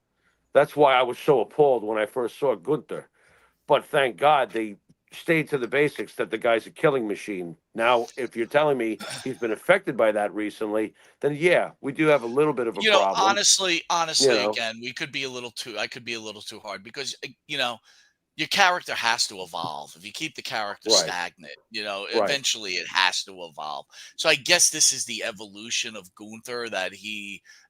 That's why I was so appalled when I first saw Gunther. But thank God they stayed to the basics, that the guy's a killing machine. Now, if you're telling me he's been affected by that recently, then yeah, we do have a little bit of a problem. Honestly, again, I could be a little too hard because, your character has to evolve. If you keep the character Right. stagnant, Right. eventually it has to evolve. So I guess this is the evolution of Gunther, that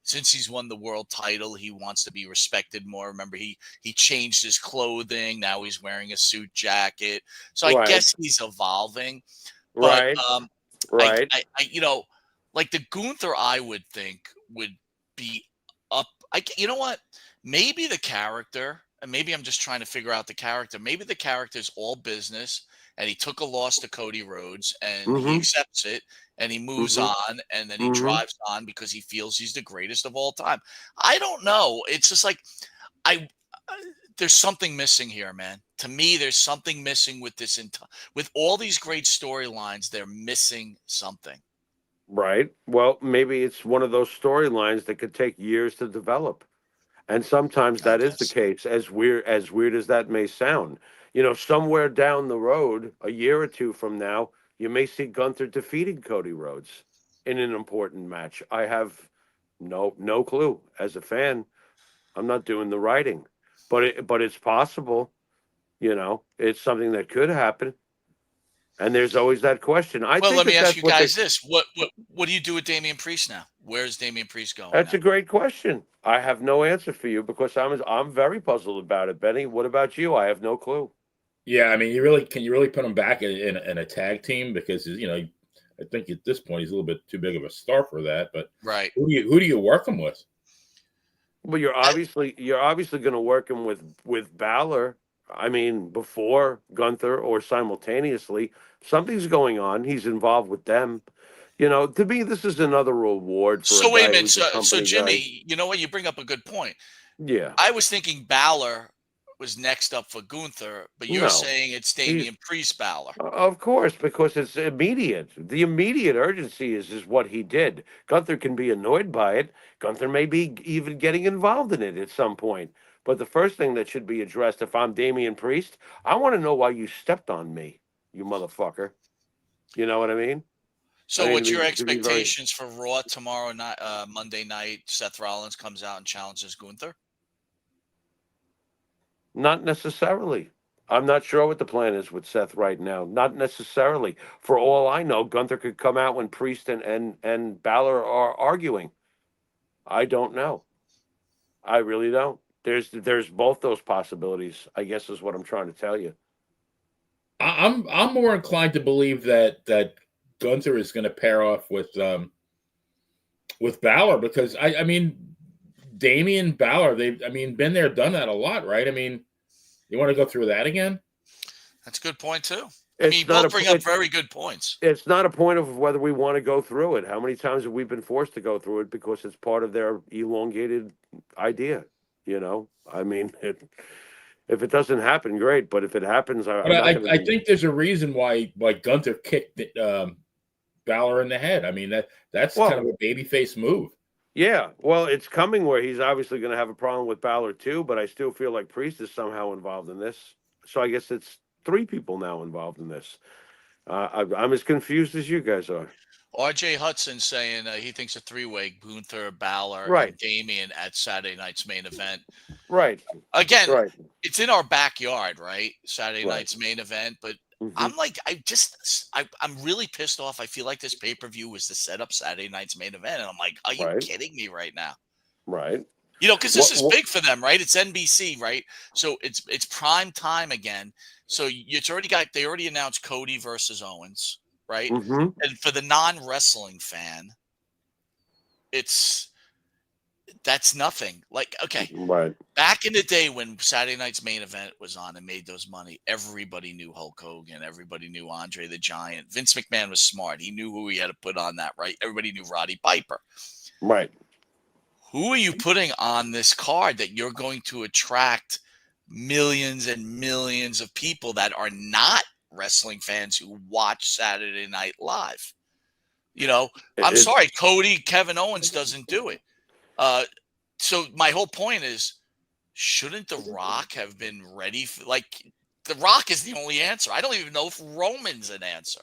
since he's won the world title, he wants to be respected more. Remember, he changed his clothing. Now he's wearing a suit jacket. So I Right. guess he's evolving. But Right. Right. I like the Gunther I would think would be up. You know what? Maybe the character, and maybe I'm just trying to figure out the character. Maybe the character's all business, and he took a loss to Cody Rhodes, and he Mhm. accepts it, and he moves Mhm. on, and then he Mhm. drives on because he feels he's the greatest of all time. I don't know. It's just like I. There's something missing here, man. To me, there's something missing with this with all these great storylines. They're missing something. Right. Well, maybe it's one of those storylines that could take years to develop. And sometimes I that is the guess. case, as weird as that may sound. Somewhere down the road, a year or two from now, you may see Gunther defeating Cody Rhodes in an important match. I have no clue. As a fan, I'm not doing the writing, but it's possible. It's something that could happen. And there's always that question. I Well, think let me that ask that's you what they. guys this: what do you do with Damian Priest now? Where's Damian Priest going That's a now? great question. I have no answer for you because I'm very puzzled about it, Benny. What about you? I have no clue. Yeah, I mean, can you really put him back in a tag team? Because I think at this point he's a little bit too big of a star for that. But Right. who do you work him with? Well, you're obviously going to work him with Balor. I mean, before Gunther or simultaneously, something's going on. He's involved with them. To me, this is another reward for a So wait a guy minute. who's a So company guy. Jimmy, you know what? You bring up a good point. Yeah. I was thinking Balor was next up for Gunther, but you're No. saying it's Damian Priest Balor. Of course, because it's immediate. The immediate urgency is what he did. Gunther can be annoyed by it. Gunther may be even getting involved in it at some point. But the first thing that should be addressed, if I'm Damian Priest, I want to know why you stepped on me, you motherfucker. You know what I mean? So what's your to be very- expectations for Raw tomorrow night, Monday night? Seth Rollins comes out and challenges Gunther. Not necessarily. I'm not sure what the plan is with Seth right now. Not necessarily. For all I know, Gunther could come out when Priest and Balor are arguing. I don't know. I really don't. There's both those possibilities, I guess, is what I'm trying to tell you. I'm more inclined to believe that Gunther is going to pair off with Balor, because I mean, Damian Balor, they've been there, done that a lot, right? I mean, you want to go through that again? That's a good point too. I mean, both bring up very good points. It's not a point of whether we want to go through it. How many times have we been forced to go through it because it's part of their elongated idea? You know, I mean, if it doesn't happen, great. But if it happens, I think there's a reason why Gunther kicked Balor in the head. I mean, that's kind of a babyface move. Yeah, well, it's coming where he's obviously going to have a problem with Balor too. But I still feel like Priest is somehow involved in this. So I guess it's 3 people now involved in this. I'm as confused as you guys are. R.J. Hudson saying he thinks a 3-way, Gunther, Balor, and Damian at Saturday night's main event. Right. Again, it's in our backyard, right? Saturday night's main event. But I'm like, I'm really pissed off. I feel like this pay-per-view was to set up Saturday night's main event. And I'm like, are you kidding me right now? Right. You know, because this is big for them, right? It's NBC, right? So it's prime time again. So they already announced Cody versus Owens, right? And for the non-wrestling fan, that's nothing. Like, okay, back in the day when Saturday night's main event was on and made those money, everybody knew Hulk Hogan, everybody knew Andre the Giant. Vince McMahon was smart. He knew who he had to put on that, right? Everybody knew Roddy Piper. Right. Who are you putting on this card that you're going to attract millions and millions of people that are not wrestling fans who watch Saturday Night Live? You know, I'm sorry, Kevin Owens doesn't do it. So my whole point is, shouldn't The Rock have been ready for, like, The Rock is the only answer. I don't even know if Roman's an answer.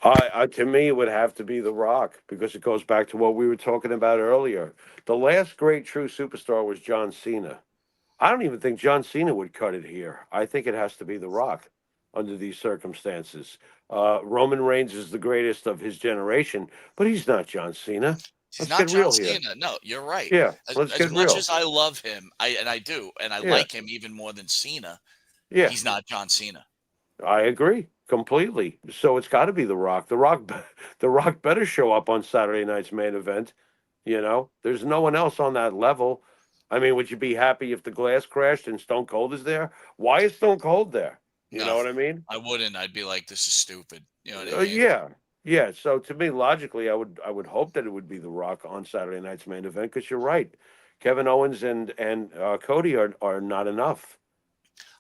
To me, it would have to be The Rock because it goes back to what we were talking about earlier. The last great true superstar was John Cena. I don't even think John Cena would cut it here. I think it has to be The Rock under these circumstances. Roman Reigns is the greatest of his generation, but he's not John Cena. He's not John Cena. No, you're right. Yeah, as much as I love him, I do, and I like him even more than Cena. Yeah, he's not John Cena. I agree completely. So it's got to be The Rock. The Rock better show up on Saturday night's main event. You know, there's no one else on that level. I mean, would you be happy if the glass crashed and Stone Cold is there? Why is Stone Cold there? You know what I mean? I wouldn't. I'd be like, this is stupid. You know what I mean? Yeah. So to me, logically, I would hope that it would be The Rock on Saturday night's main event because you're right. Kevin Owens and Cody are not enough.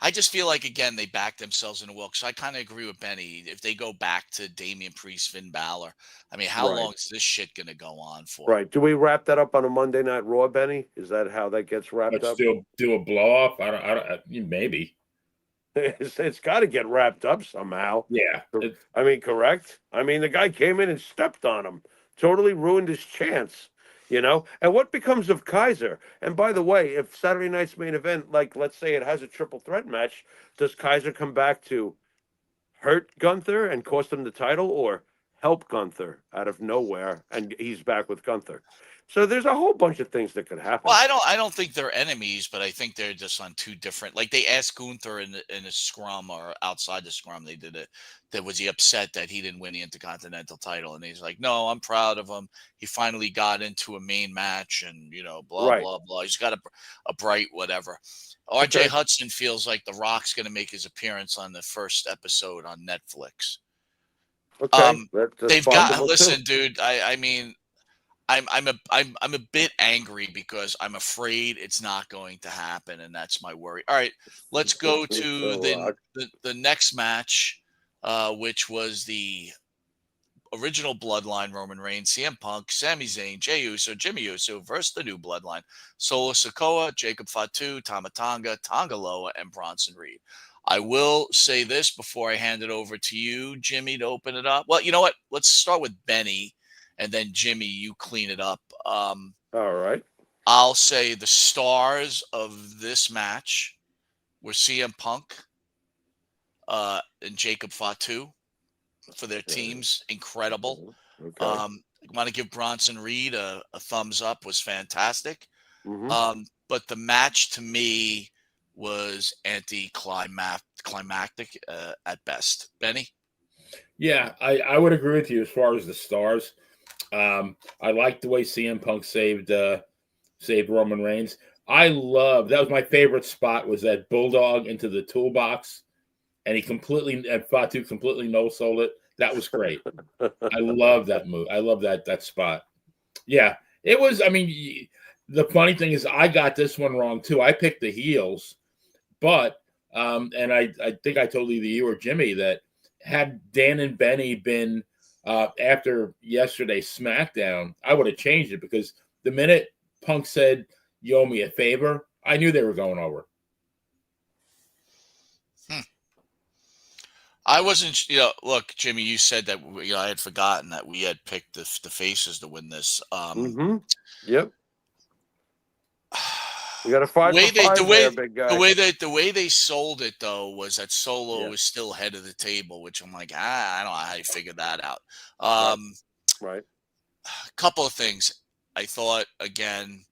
I just feel like, again, they back themselves in a wall. So I kind of agree with Benny. If they go back to Damian Priest, Finn Balor, I mean, how long is this shit going to go on for? Right. Do we wrap that up on a Monday Night Raw, Benny? Is that how that gets wrapped up? Do a blow off? I don't. Maybe. It's got to get wrapped up somehow. Yeah. I mean, correct? I mean, the guy came in and stepped on him. Totally ruined his chance. You know, and what becomes of Kaiser? And by the way, if Saturday night's main event, like let's say it has a triple threat match, does Kaiser come back to hurt Gunther and cost him the title, or help Gunther out of nowhere and he's back with Gunther? So there's a whole bunch of things that could happen. Well, I don't think they're enemies, but I think they're just on two different. Like they asked Gunther in a scrum or outside the scrum, they did it. That was he upset that he didn't win the Intercontinental title, and he's like, "No, I'm proud of him. He finally got into a main match, and blah blah blah. He's got a bright whatever." R.J. Hudson feels like The Rock's going to make his appearance on the first episode on Netflix. Okay, they've got. Listen, dude. I mean. I'm a bit angry because I'm afraid it's not going to happen, and that's my worry. All right, let's go to the next match, which was the original Bloodline: Roman Reigns, CM Punk, Sami Zayn, Jey Uso, Jimmy Uso versus the new Bloodline: Solo Sikoa, Jacob Fatu, Tama Tonga, Tonga Loa, and Bronson Reed. I will say this before I hand it over to you, Jimmy, to open it up. Well, you know what? Let's start with Benny. And then, Jimmy, you clean it up. All right. I'll say the stars of this match were CM Punk and Jacob Fatu for their teams. Incredible. Okay. I want to give Bronson Reed a thumbs up. Was fantastic. But the match, to me, was anticlimactic at best. Benny? Yeah, I would agree with you as far as the stars. I like the way CM Punk saved Roman Reigns. That was my favorite spot, was that bulldog into the toolbox and Fatu completely no-sold it. That was great. I love that move. I love that spot. Yeah, it was. I mean, the funny thing is, I got this one wrong too. I picked the heels, but and I think I told either you or Jimmy that had Dan and Benny been after yesterday's SmackDown, I would have changed it, because the minute Punk said, "You owe me a favor," I knew they were going over. I wasn't, look, Jimmy, you said that, I had forgotten that we had picked the faces to win this. Yep. We got a 5 for 5 there, big guy. The way they sold it, though, was that Solo was still head of the table, which I'm like, I don't know how you figured that out. Right. A couple of things. I thought, again,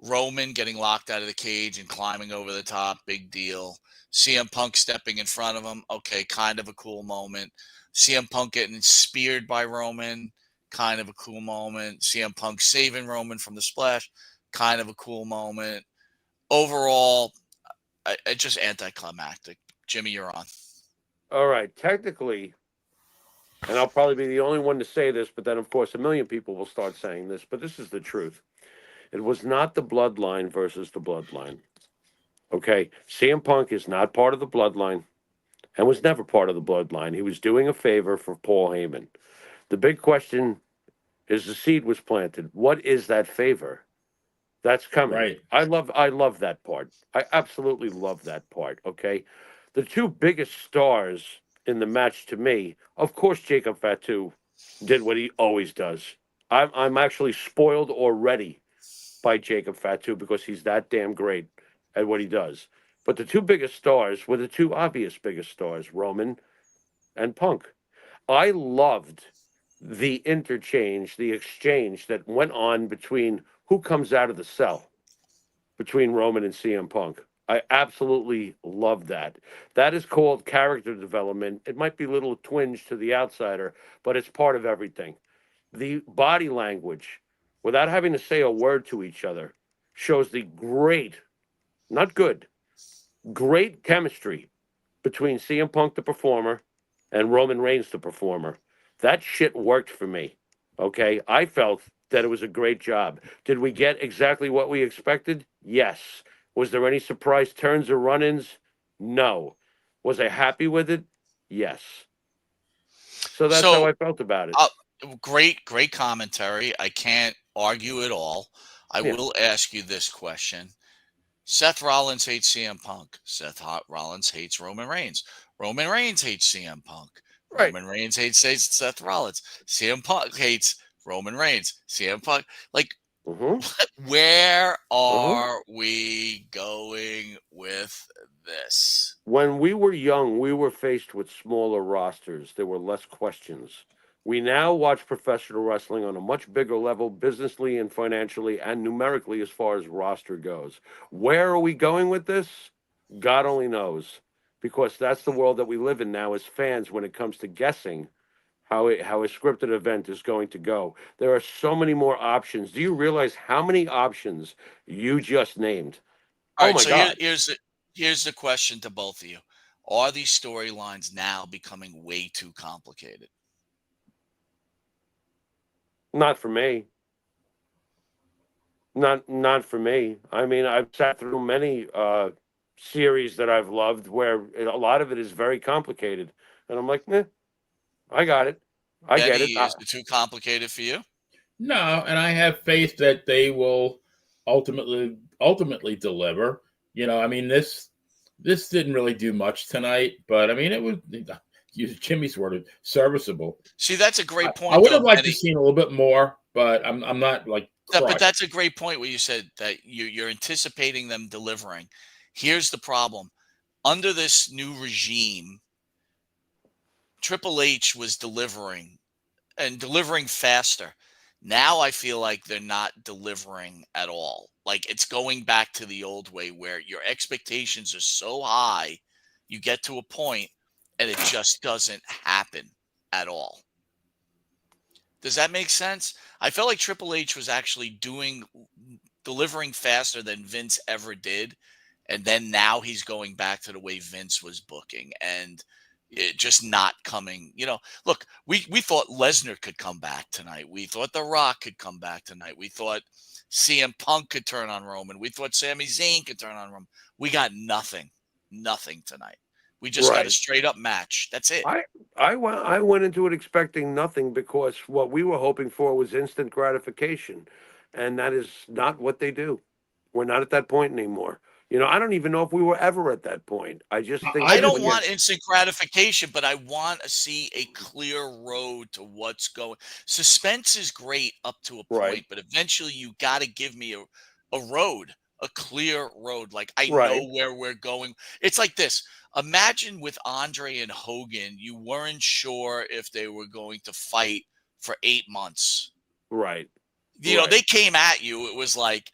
Roman getting locked out of the cage and climbing over the top, big deal. CM Punk stepping in front of him, okay, kind of a cool moment. CM Punk getting speared by Roman, kind of a cool moment. CM Punk saving Roman from the splash, kind of a cool moment. Overall, it's just anticlimactic. Jimmy, you're on. All right. Technically, and I'll probably be the only one to say this, but then, of course, a million people will start saying this, but this is the truth. It was not the Bloodline versus the Bloodline. Okay? CM Punk is not part of the Bloodline and was never part of the Bloodline. He was doing a favor for Paul Heyman. The big question is, the seed was planted. What is that favor? That's coming. Right. I love that part. I absolutely love that part, okay? The two biggest stars in the match to me, of course, Jacob Fatu did what he always does. I'm actually spoiled already by Jacob Fatu because he's that damn great at what he does. But the two biggest stars were the two obvious biggest stars, Roman and Punk. I loved the interchange, the exchange that went on between who comes out of the cell between Roman and CM Punk. I absolutely love that. That is called character development. It might be a little twinge to the outsider, but it's part of everything. The body language, without having to say a word to each other, shows the great, not good, great chemistry between CM Punk, the performer, and Roman Reigns, the performer. That shit worked for me. Okay? I felt that it was a great job. Did we get exactly what we expected? Yes. Was there any surprise turns or run-ins? No. Was I happy with it? Yes. So that's how I felt about it. Great commentary. I can't argue at all. I will ask you this question. Seth Rollins hates CM Punk. Seth Rollins hates Roman Reigns. Roman Reigns hates CM Punk. Right. Roman Reigns hates Seth Rollins. CM Punk hates Roman Reigns. CM Punk. Like, where are we going with this? When we were young, we were faced with smaller rosters. There were less questions. We now watch professional wrestling on a much bigger level, businessly and financially and numerically, as far as roster goes. Where are we going with this? God only knows, because that's the world that we live in now as fans when it comes to guessing how a scripted event is going to go. There are so many more options. Do you realize how many options you just named? All right, so God. Here's the question to both of you. Are these storylines now becoming way too complicated? Not for me. Not for me. I mean, I've sat through many series that I've loved where a lot of it is very complicated, and I'm like, I got it. I get it. Is it too complicated for you? No, and I have faith that they will ultimately deliver. I mean, this didn't really do much tonight, but I mean, it was, use Jimmy's word, serviceable. See, that's a great point. I would have liked to see a little bit more, but I'm not like. But that's a great point where you said that you're anticipating them delivering. Here's the problem: under this new regime, Triple H was delivering faster. Now I feel like they're not delivering at all. Like, it's going back to the old way where your expectations are so high, you get to a point and it just doesn't happen at all. Does that make sense? I felt like Triple H was actually delivering faster than Vince ever did. And then now he's going back to the way Vince was booking and it just not coming. Look, we thought Lesnar could come back tonight. We thought The Rock could come back tonight. We thought CM Punk could turn on Roman. We thought Sami Zayn could turn on Roman. We got nothing tonight. We just got a straight up match. That's it. I went into it expecting nothing because what we were hoping for was instant gratification, and that is not what they do. We're not at that point anymore. I don't even know if we were ever at that point. I just think I don't want instant gratification, but I want to see a clear road to what's going. Suspense is great up to a point, but eventually you got to give me a road, a clear road. Like I know where we're going. It's like this. Imagine with Andre and Hogan, you weren't sure if they were going to fight for 8 months. Right. They came at you. It was like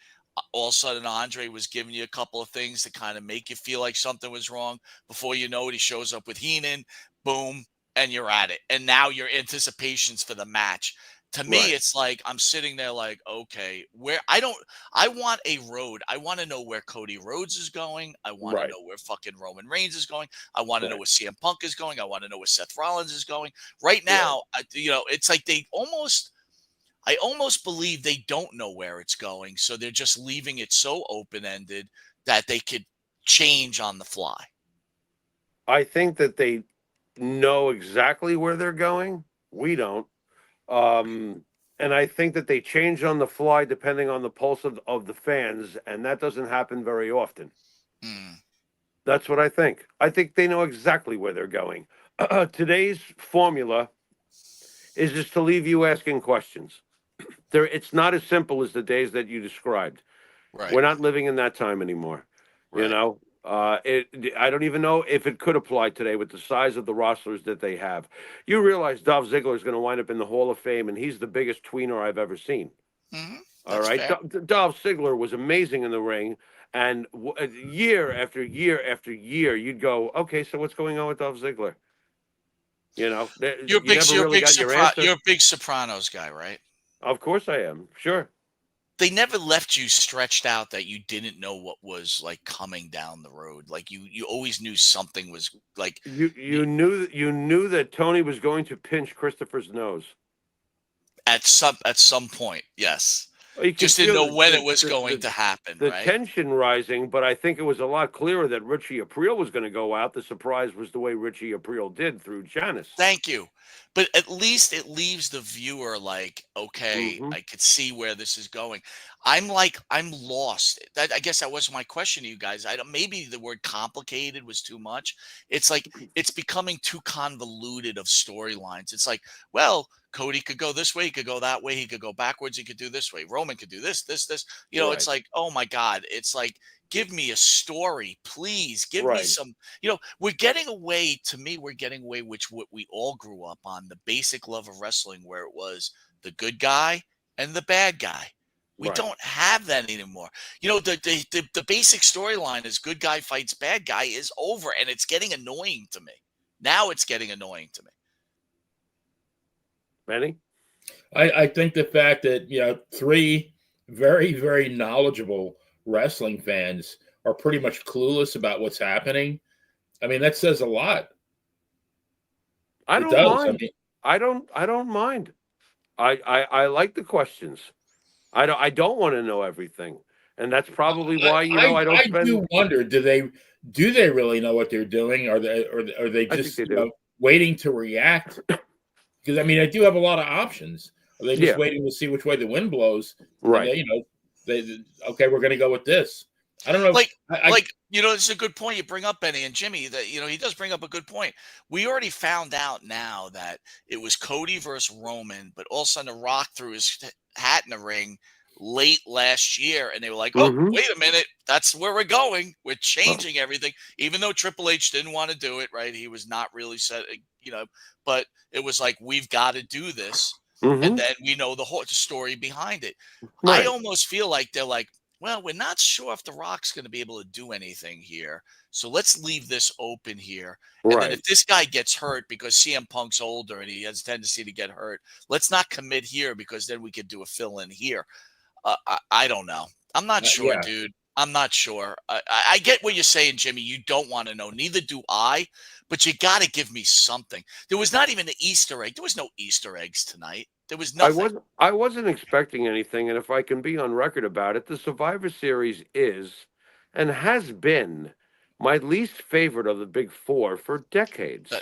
all of a sudden Andre was giving you a couple of things to kind of make you feel like something was wrong. Before you know it, he shows up with Heenan, boom, and you're at it. And now your anticipations for the match. To me, it's like I'm sitting there like, okay, I want a road. I want to know where Cody Rhodes is going. I want to know where fucking Roman Reigns is going. I want to know where CM Punk is going. I want to know where Seth Rollins is going. Right now, it's like I almost believe they don't know where it's going. So they're just leaving it so open-ended that they could change on the fly. I think that they know exactly where they're going. We don't. And I think that they change on the fly depending on the pulse of the fans, and that doesn't happen very often. That's what I think. I think they know exactly where they're going. Today's formula is just to leave you asking questions. It's not as simple as the days that you described. Right. We're not living in that time anymore. Right. I don't even know if it could apply today with the size of the rosters that they have. You realize Dolph Ziggler is going to wind up in the Hall of Fame, and he's the biggest tweener I've ever seen. All right, Dolph Ziggler was amazing in the ring, and year after year after year, you'd go, okay, so what's going on with Dolph Ziggler? You're a big Sopranos guy, right? Of course I am. Sure. They never left you stretched out that you didn't know what was like coming down the road. Like you always knew something was like you knew that Tony was going to pinch Christopher's nose at some point. Yes. Just didn't know when it was going to happen. The tension rising, but I think it was a lot clearer that Richie Aprile was going to go out. The surprise was the way Richie Aprile did through Janice. Thank you. But at least it leaves the viewer like, okay, I could see where this is going. I'm lost. I guess that was my question to you guys. Maybe the word complicated was too much. It's like it's becoming too convoluted of storylines. It's like, well, Cody could go this way, he could go that way, he could go backwards, he could do this way. Roman could do this. It's like, oh my God. It's like, give me a story, please. Give me some, we're getting away with what we all grew up on, the basic love of wrestling, where it was the good guy and the bad guy. We don't have that anymore. The basic storyline is good guy fights bad guy is over, and it's getting annoying to me. Now it's getting annoying to me. Benny? I think the fact that, three very, very knowledgeable wrestling fans are pretty much clueless about what's happening. I mean, that says a lot. I don't mind. I like the questions. I don't want to know everything. And that's probably why, I do wonder, do they really know what they're doing? Are they just waiting to react? Because I do have a lot of options. Are they just waiting to see which way the wind blows? Right. And okay, we're going to go with this. I don't know. It's a good point you bring up, Benny and Jimmy, that, he does bring up a good point. We already found out now that it was Cody versus Roman, but all of a sudden The Rock threw his hat in the ring late last year. And they were like, oh, wait a minute. That's where we're going. We're changing everything. Even though Triple H didn't want to do it, right? He was not really set, but it was like, we've got to do this. And then we know the whole story behind it. I almost feel like they're like, well, we're not sure if The Rock's going to be able to do anything here. So let's leave this open here. And then if this guy gets hurt because CM Punk's older and he has a tendency to get hurt, let's not commit here because then we could do a fill-in here. I don't know. I'm not sure, dude. I'm not sure. I get what you're saying, Jimmy. You don't want to know. Neither do I. But you got to give me something. There was not even an Easter egg. There was no Easter eggs tonight. There was nothing. I wasn't expecting anything, and if I can be on record about it, the Survivor Series is and has been my least favorite of the big four for decades.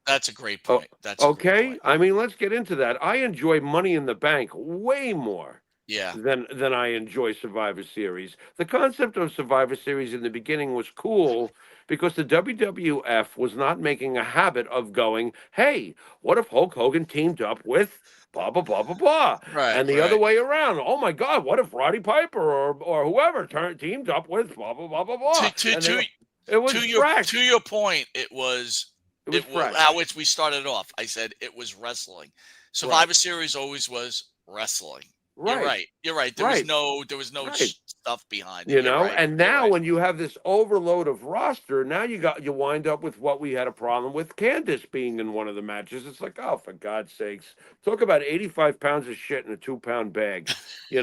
That's a great Oh, point. That's a great okay. point. I mean, let's get into that. I enjoy Money in the Bank way more Yeah. than I enjoy Survivor Series. The concept of Survivor Series in the beginning was cool because the WWF was not making a habit of going, "Hey, what if Hulk Hogan teamed up with blah blah blah blah blah," Right. and the other Right. way around. Oh my God, what if Roddy Piper or whoever teamed up with blah blah blah blah blah? And it was To fresh. your point, it was It was how fresh. we started off. I said it was wrestling. Right. Survivor Series always was wrestling. You're Right. right. You're right. There was Right. no Right. stuff behind it. You You're know, right. and You're now right. when you have this overload of roster, now you wind up with what we had a problem with Candice being in one of the matches. It's like, oh, for God's sakes, talk about 85 pounds of shit in a 2-pound bag, Yeah.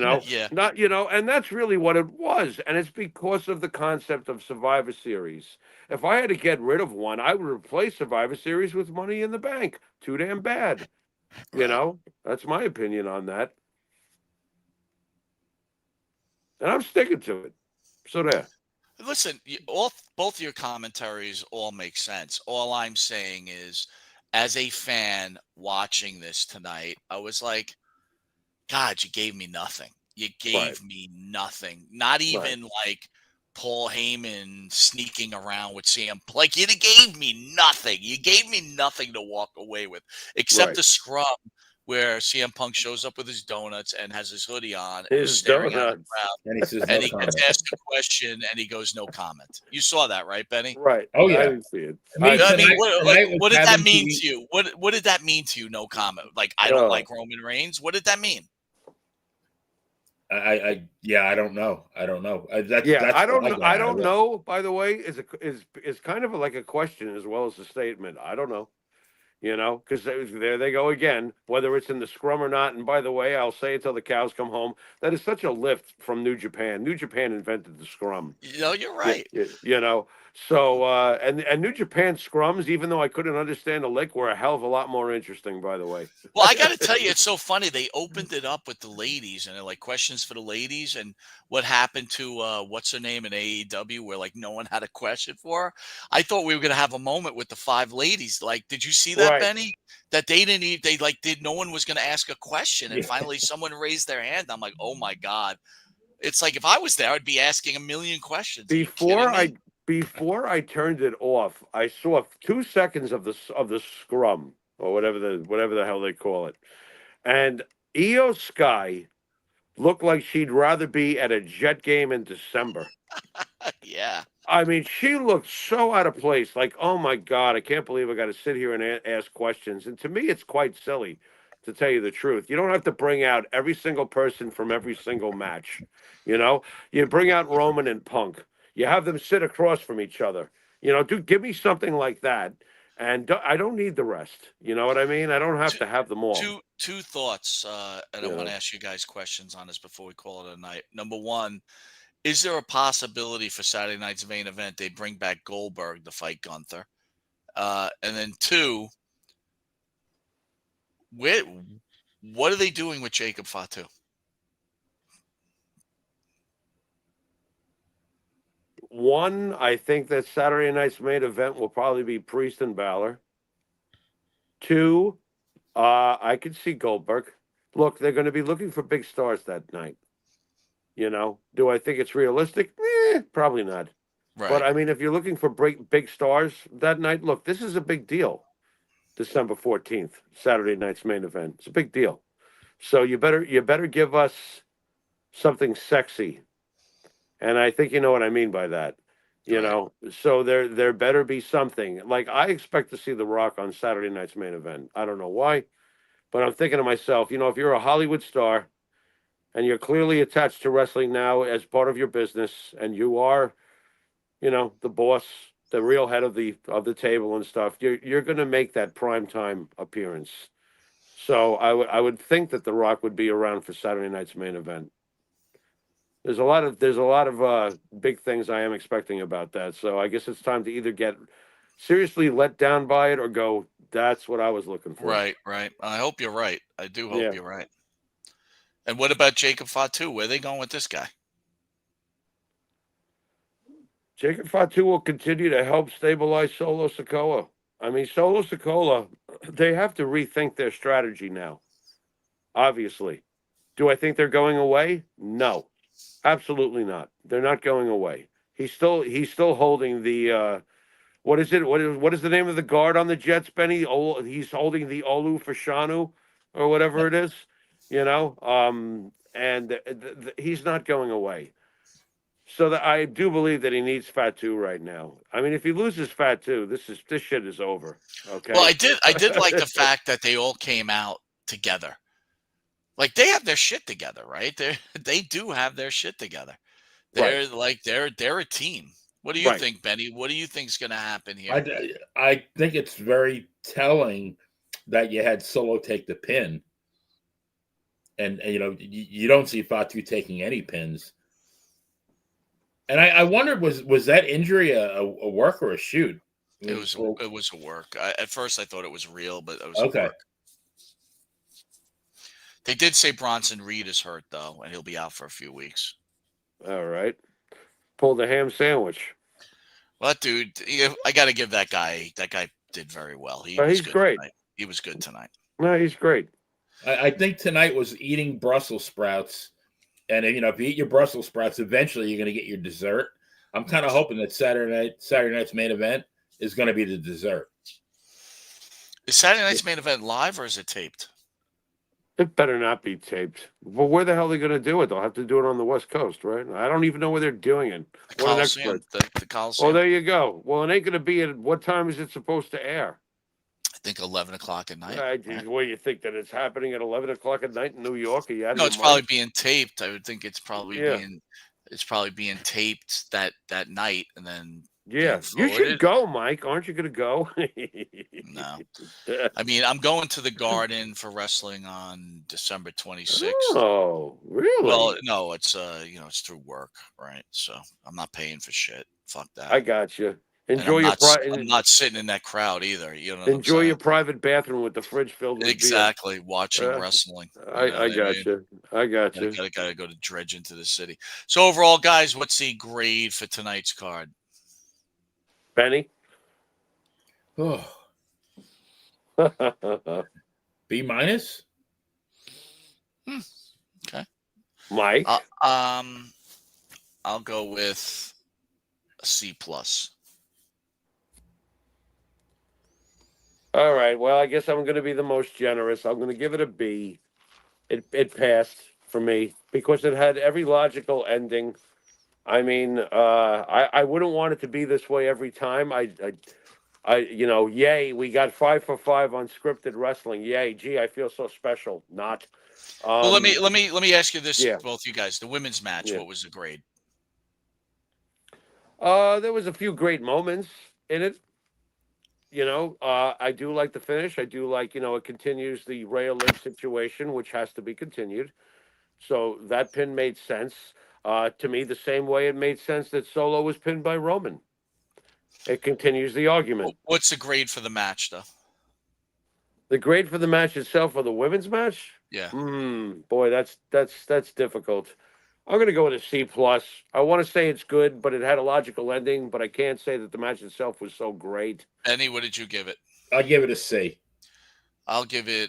not, and that's really what it was. And it's because of the concept of Survivor Series. If I had to get rid of one, I would replace Survivor Series with Money in the Bank. Too damn bad. Right. That's my opinion on that. And I'm sticking to it. So there. Listen, both your commentaries all make sense. All I'm saying is, as a fan watching this tonight, I was like, God, you gave me nothing. You Right. gave me nothing. Not Right. even like Paul Heyman sneaking around with Sam. Like you gave me nothing. You gave me nothing to walk away with, except Right. the scrum where CM Punk shows up with his donuts and has his hoodie on and is His staring at the donuts. crowd. And he says And no he comment. gets asked a question and he goes, no comment. You saw that, right, Benny? Right. Oh, I yeah. didn't see it. I mean, I mean, tonight was what did that having mean TV to you? What did that mean to you? No comment. Like I don't like Roman Reigns. What did that mean? I don't know. I don't know. That's I don't what know. got I out of don't it. know. By the way, is kind of like a question as well as a statement. I don't know. Because there they go again, whether it's in the scrum or not. And by the way, I'll say it till the cows come home. That is such a lift from New Japan. New Japan invented the scrum. You're right. So and New Japan scrums, even though I couldn't understand a lick, were a hell of a lot more interesting. By the way. Well, I got to tell you, it's so funny. They opened it up with the ladies, and they're like questions for the ladies, and what happened to what's her name in AEW, where like no one had a question for her. I thought we were gonna have a moment with the 5 ladies. Like, did you see that, Right. Benny? That they didn't even, they like did no one was gonna ask a question, and Yeah. finally someone raised their hand. I'm like, oh my god! It's like if I was there, I'd be asking a million questions. Are you kidding me? Before I turned it off, I saw 2 seconds of the scrum or whatever the hell they call it, and Io Sky looked like she'd rather be at a Jet game in December. Yeah. I mean, she looked so out of place. Like, oh my God, I can't believe I got to sit here and ask questions. And to me, it's quite silly, to tell you the truth. You don't have to bring out every single person from every single match. You bring out Roman and Punk. You have them sit across from each other. Give me something like that. And I don't need the rest. You know what I mean? I don't have Two, to have them all. two thoughts, and I You want to know. ask you guys questions on this before we call it a night. Number one, is there a possibility for Saturday night's main event they bring back Goldberg to fight Gunther? And then two, what are they doing with Jacob Fatu? One, I think that Saturday night's main event will probably be Priest and Balor. Two, I could see Goldberg. Look, they're going to be looking for big stars that night. Do I think it's realistic? Probably not. Right. But I mean, if you're looking for big stars that night, look, this is a big deal. December 14th, Saturday night's main event. It's a big deal. So you better give us something sexy. And I think you know what I mean by that. So there better be something. Like I expect to see The Rock on Saturday night's main event. I don't know why, but I'm thinking to myself, if you're a Hollywood star and you're clearly attached to wrestling now as part of your business, and you are, the boss, the real head of the table and stuff, you're going to make that primetime appearance. So I would think that The Rock would be around for Saturday night's main event. There's a lot of big things I am expecting about that. So I guess it's time to either get seriously let down by it or go, that's what I was looking for. Right. I hope you're right. I do hope Yeah. you're right. And what about Jacob Fatu? Where are they going with this guy? Jacob Fatu will continue to help stabilize Solo Sikoa. I mean, Solo Sikoa, they have to rethink their strategy now. Obviously. Do I think they're going away? No. Absolutely not. They're not going away. He's still holding the what is it? What is the name of the guard on the Jets, Benny? He's holding the Olu Fashanu or whatever it is, and he's not going away. So that I do believe that he needs Fatu right now. I mean, if he loses Fatu, this shit is over. Okay. Well, I did like the fact that they all came out together. Like they have their shit together, right? They do have their shit together. They're like they're a team. What do you think, Benny? What do you think's going to happen here? I think it's very telling that you had Solo take the pin, and you don't see Fatu taking any pins. And I wondered, was that injury a work or a shoot? It was a work. At first, I thought it was real, but it was okay. A work. They did say Bronson Reed is hurt though, and he'll be out for a few weeks. All right, pull the ham sandwich. Well, dude, I got to give that guy. That guy did very well. He's great. Tonight. He was good tonight. No, he's great. I think tonight was eating Brussels sprouts. And if you eat your Brussels sprouts, eventually you're going to get your dessert. I'm kind of hoping that Saturday night's main event is going to be the dessert. Is Saturday night's main event live or is it taped? It better not be taped. Well, where the hell are they going to do it? They'll have to do it on the West Coast, right? I don't even know where they're doing it. The Coliseum. The Coliseum. Well, there you go. Well, it ain't going to be at what time is it supposed to air? I think 11 o'clock at night. What do you think, that it's happening at 11 o'clock at night in New York? No, it's probably being taped. I would think it's probably being taped that night and then. Yeah, you should go, Mike. Aren't you going to go? No. I mean, I'm going to the Garden for wrestling on December 26th. Oh, really? Well, no, it's it's through work, right? So I'm not paying for shit. Fuck that. I got you. Enjoy I'm not sitting in that crowd either. Enjoy your private bathroom with the fridge filled with beer. Watching wrestling. I got you. I got you. Gotta go to dredge into the city. So overall, guys, what's the grade for tonight's card? Benny? Oh. B-? Okay. Mike? I'll go with a C+. All right. Well, I guess I'm going to be the most generous. I'm going to give it a B. It passed for me because it had every logical ending. I mean, I wouldn't want it to be this way every time. Yay, we got 5 for 5 on scripted wrestling. Yay, gee, I feel so special. Not. Well, let me ask you this, both you guys. The women's match, what was the grade? There was a few great moments in it. I do like the finish. I do like, it continues the Rhea Liv situation, which has to be continued. So that pin made sense. To me, the same way it made sense that Solo was pinned by Roman. It continues the argument. What's the grade for the match, though? The grade for the match itself, for the women's match? Yeah. Boy, that's difficult. I'm going to go with a C+. I want to say it's good, but it had a logical ending, but I can't say that the match itself was so great. Benny, what did you give it? I'll give it a C. I'm going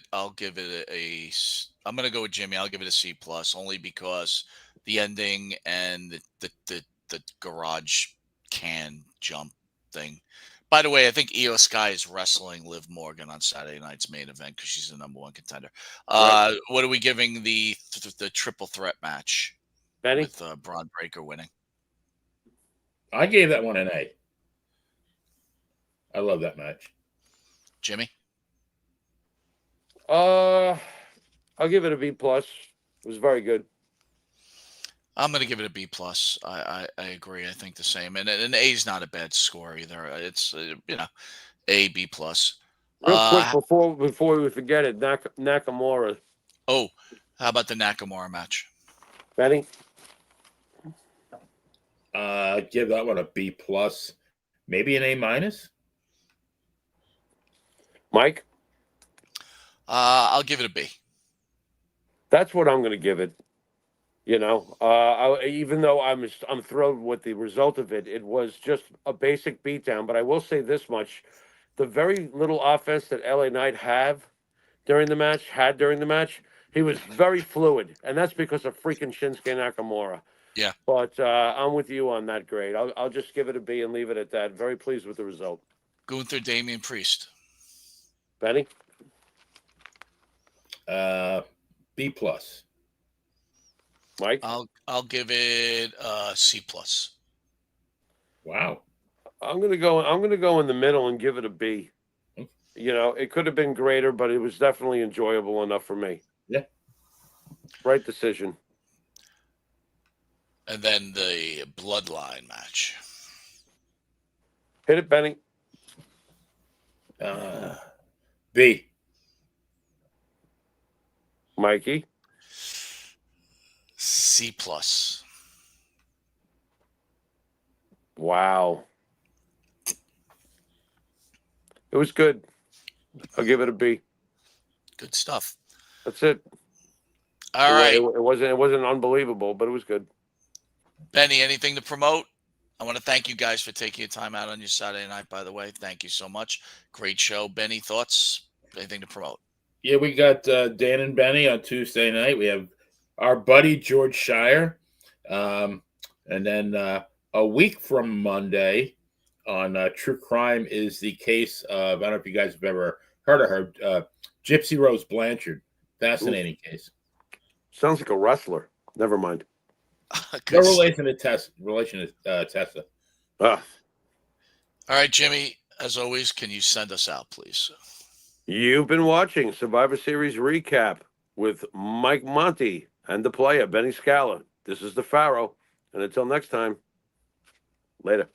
to go with Jimmy. I'll give it a C+, only because the ending and the garage can jump thing. By the way, I think Io Sky is wrestling Liv Morgan on Saturday night's main event because she's the #1 contender. Right. What are we giving the triple threat match? Benny? With Braun Breaker winning. I gave that one an A. I love that match. Jimmy? I'll give it a B+. It was very good. I'm going to give it a B+. I agree. I think the same. And an A is not a bad score either. It's, A, B+. Real quick, before we forget it, Nakamura. Oh, how about the Nakamura match? Benny? Give that one a B plus, maybe an A minus. Mike? I'll give it a B. That's what I'm going to give it. Even though I'm thrilled with the result of it, it was just a basic beatdown. But I will say this much: the very little offense that LA Knight had during the match, he was very fluid, and that's because of freaking Shinsuke Nakamura. Yeah. But I'm with you on that grade. I'll just give it a B and leave it at that. Very pleased with the result. Gunther, Damian Priest. Benny? B plus. Mike? I'll give it C plus. Wow. I'm gonna go in the middle and give it a B. It could have been greater, but it was definitely enjoyable enough for me. Yeah. Right decision. And then the Bloodline match. Hit it, Benny. B. Mikey? C plus. Wow. It was good. I'll give it a B. Good stuff. That's it. All right. It wasn't unbelievable, but it was good. Benny, anything to promote? I want to thank you guys for taking your time out on your Saturday night, by the way. Thank you so much. Great show. Benny, thoughts? Anything to promote? Yeah, we got Dan and Benny on Tuesday night. We have our buddy George Shire. And then a week from Monday on True Crime is the case of, I don't know if you guys have ever heard of her, Gypsy Rose Blanchard. Fascinating case. Sounds like a wrestler. Never mind. No relation to Tessa. All right, Jimmy, as always, can you send us out, please? You've been watching Survivor Series Recap with Mike Monty and the player, Benny Scala. This is the Pharaoh. And until next time, later.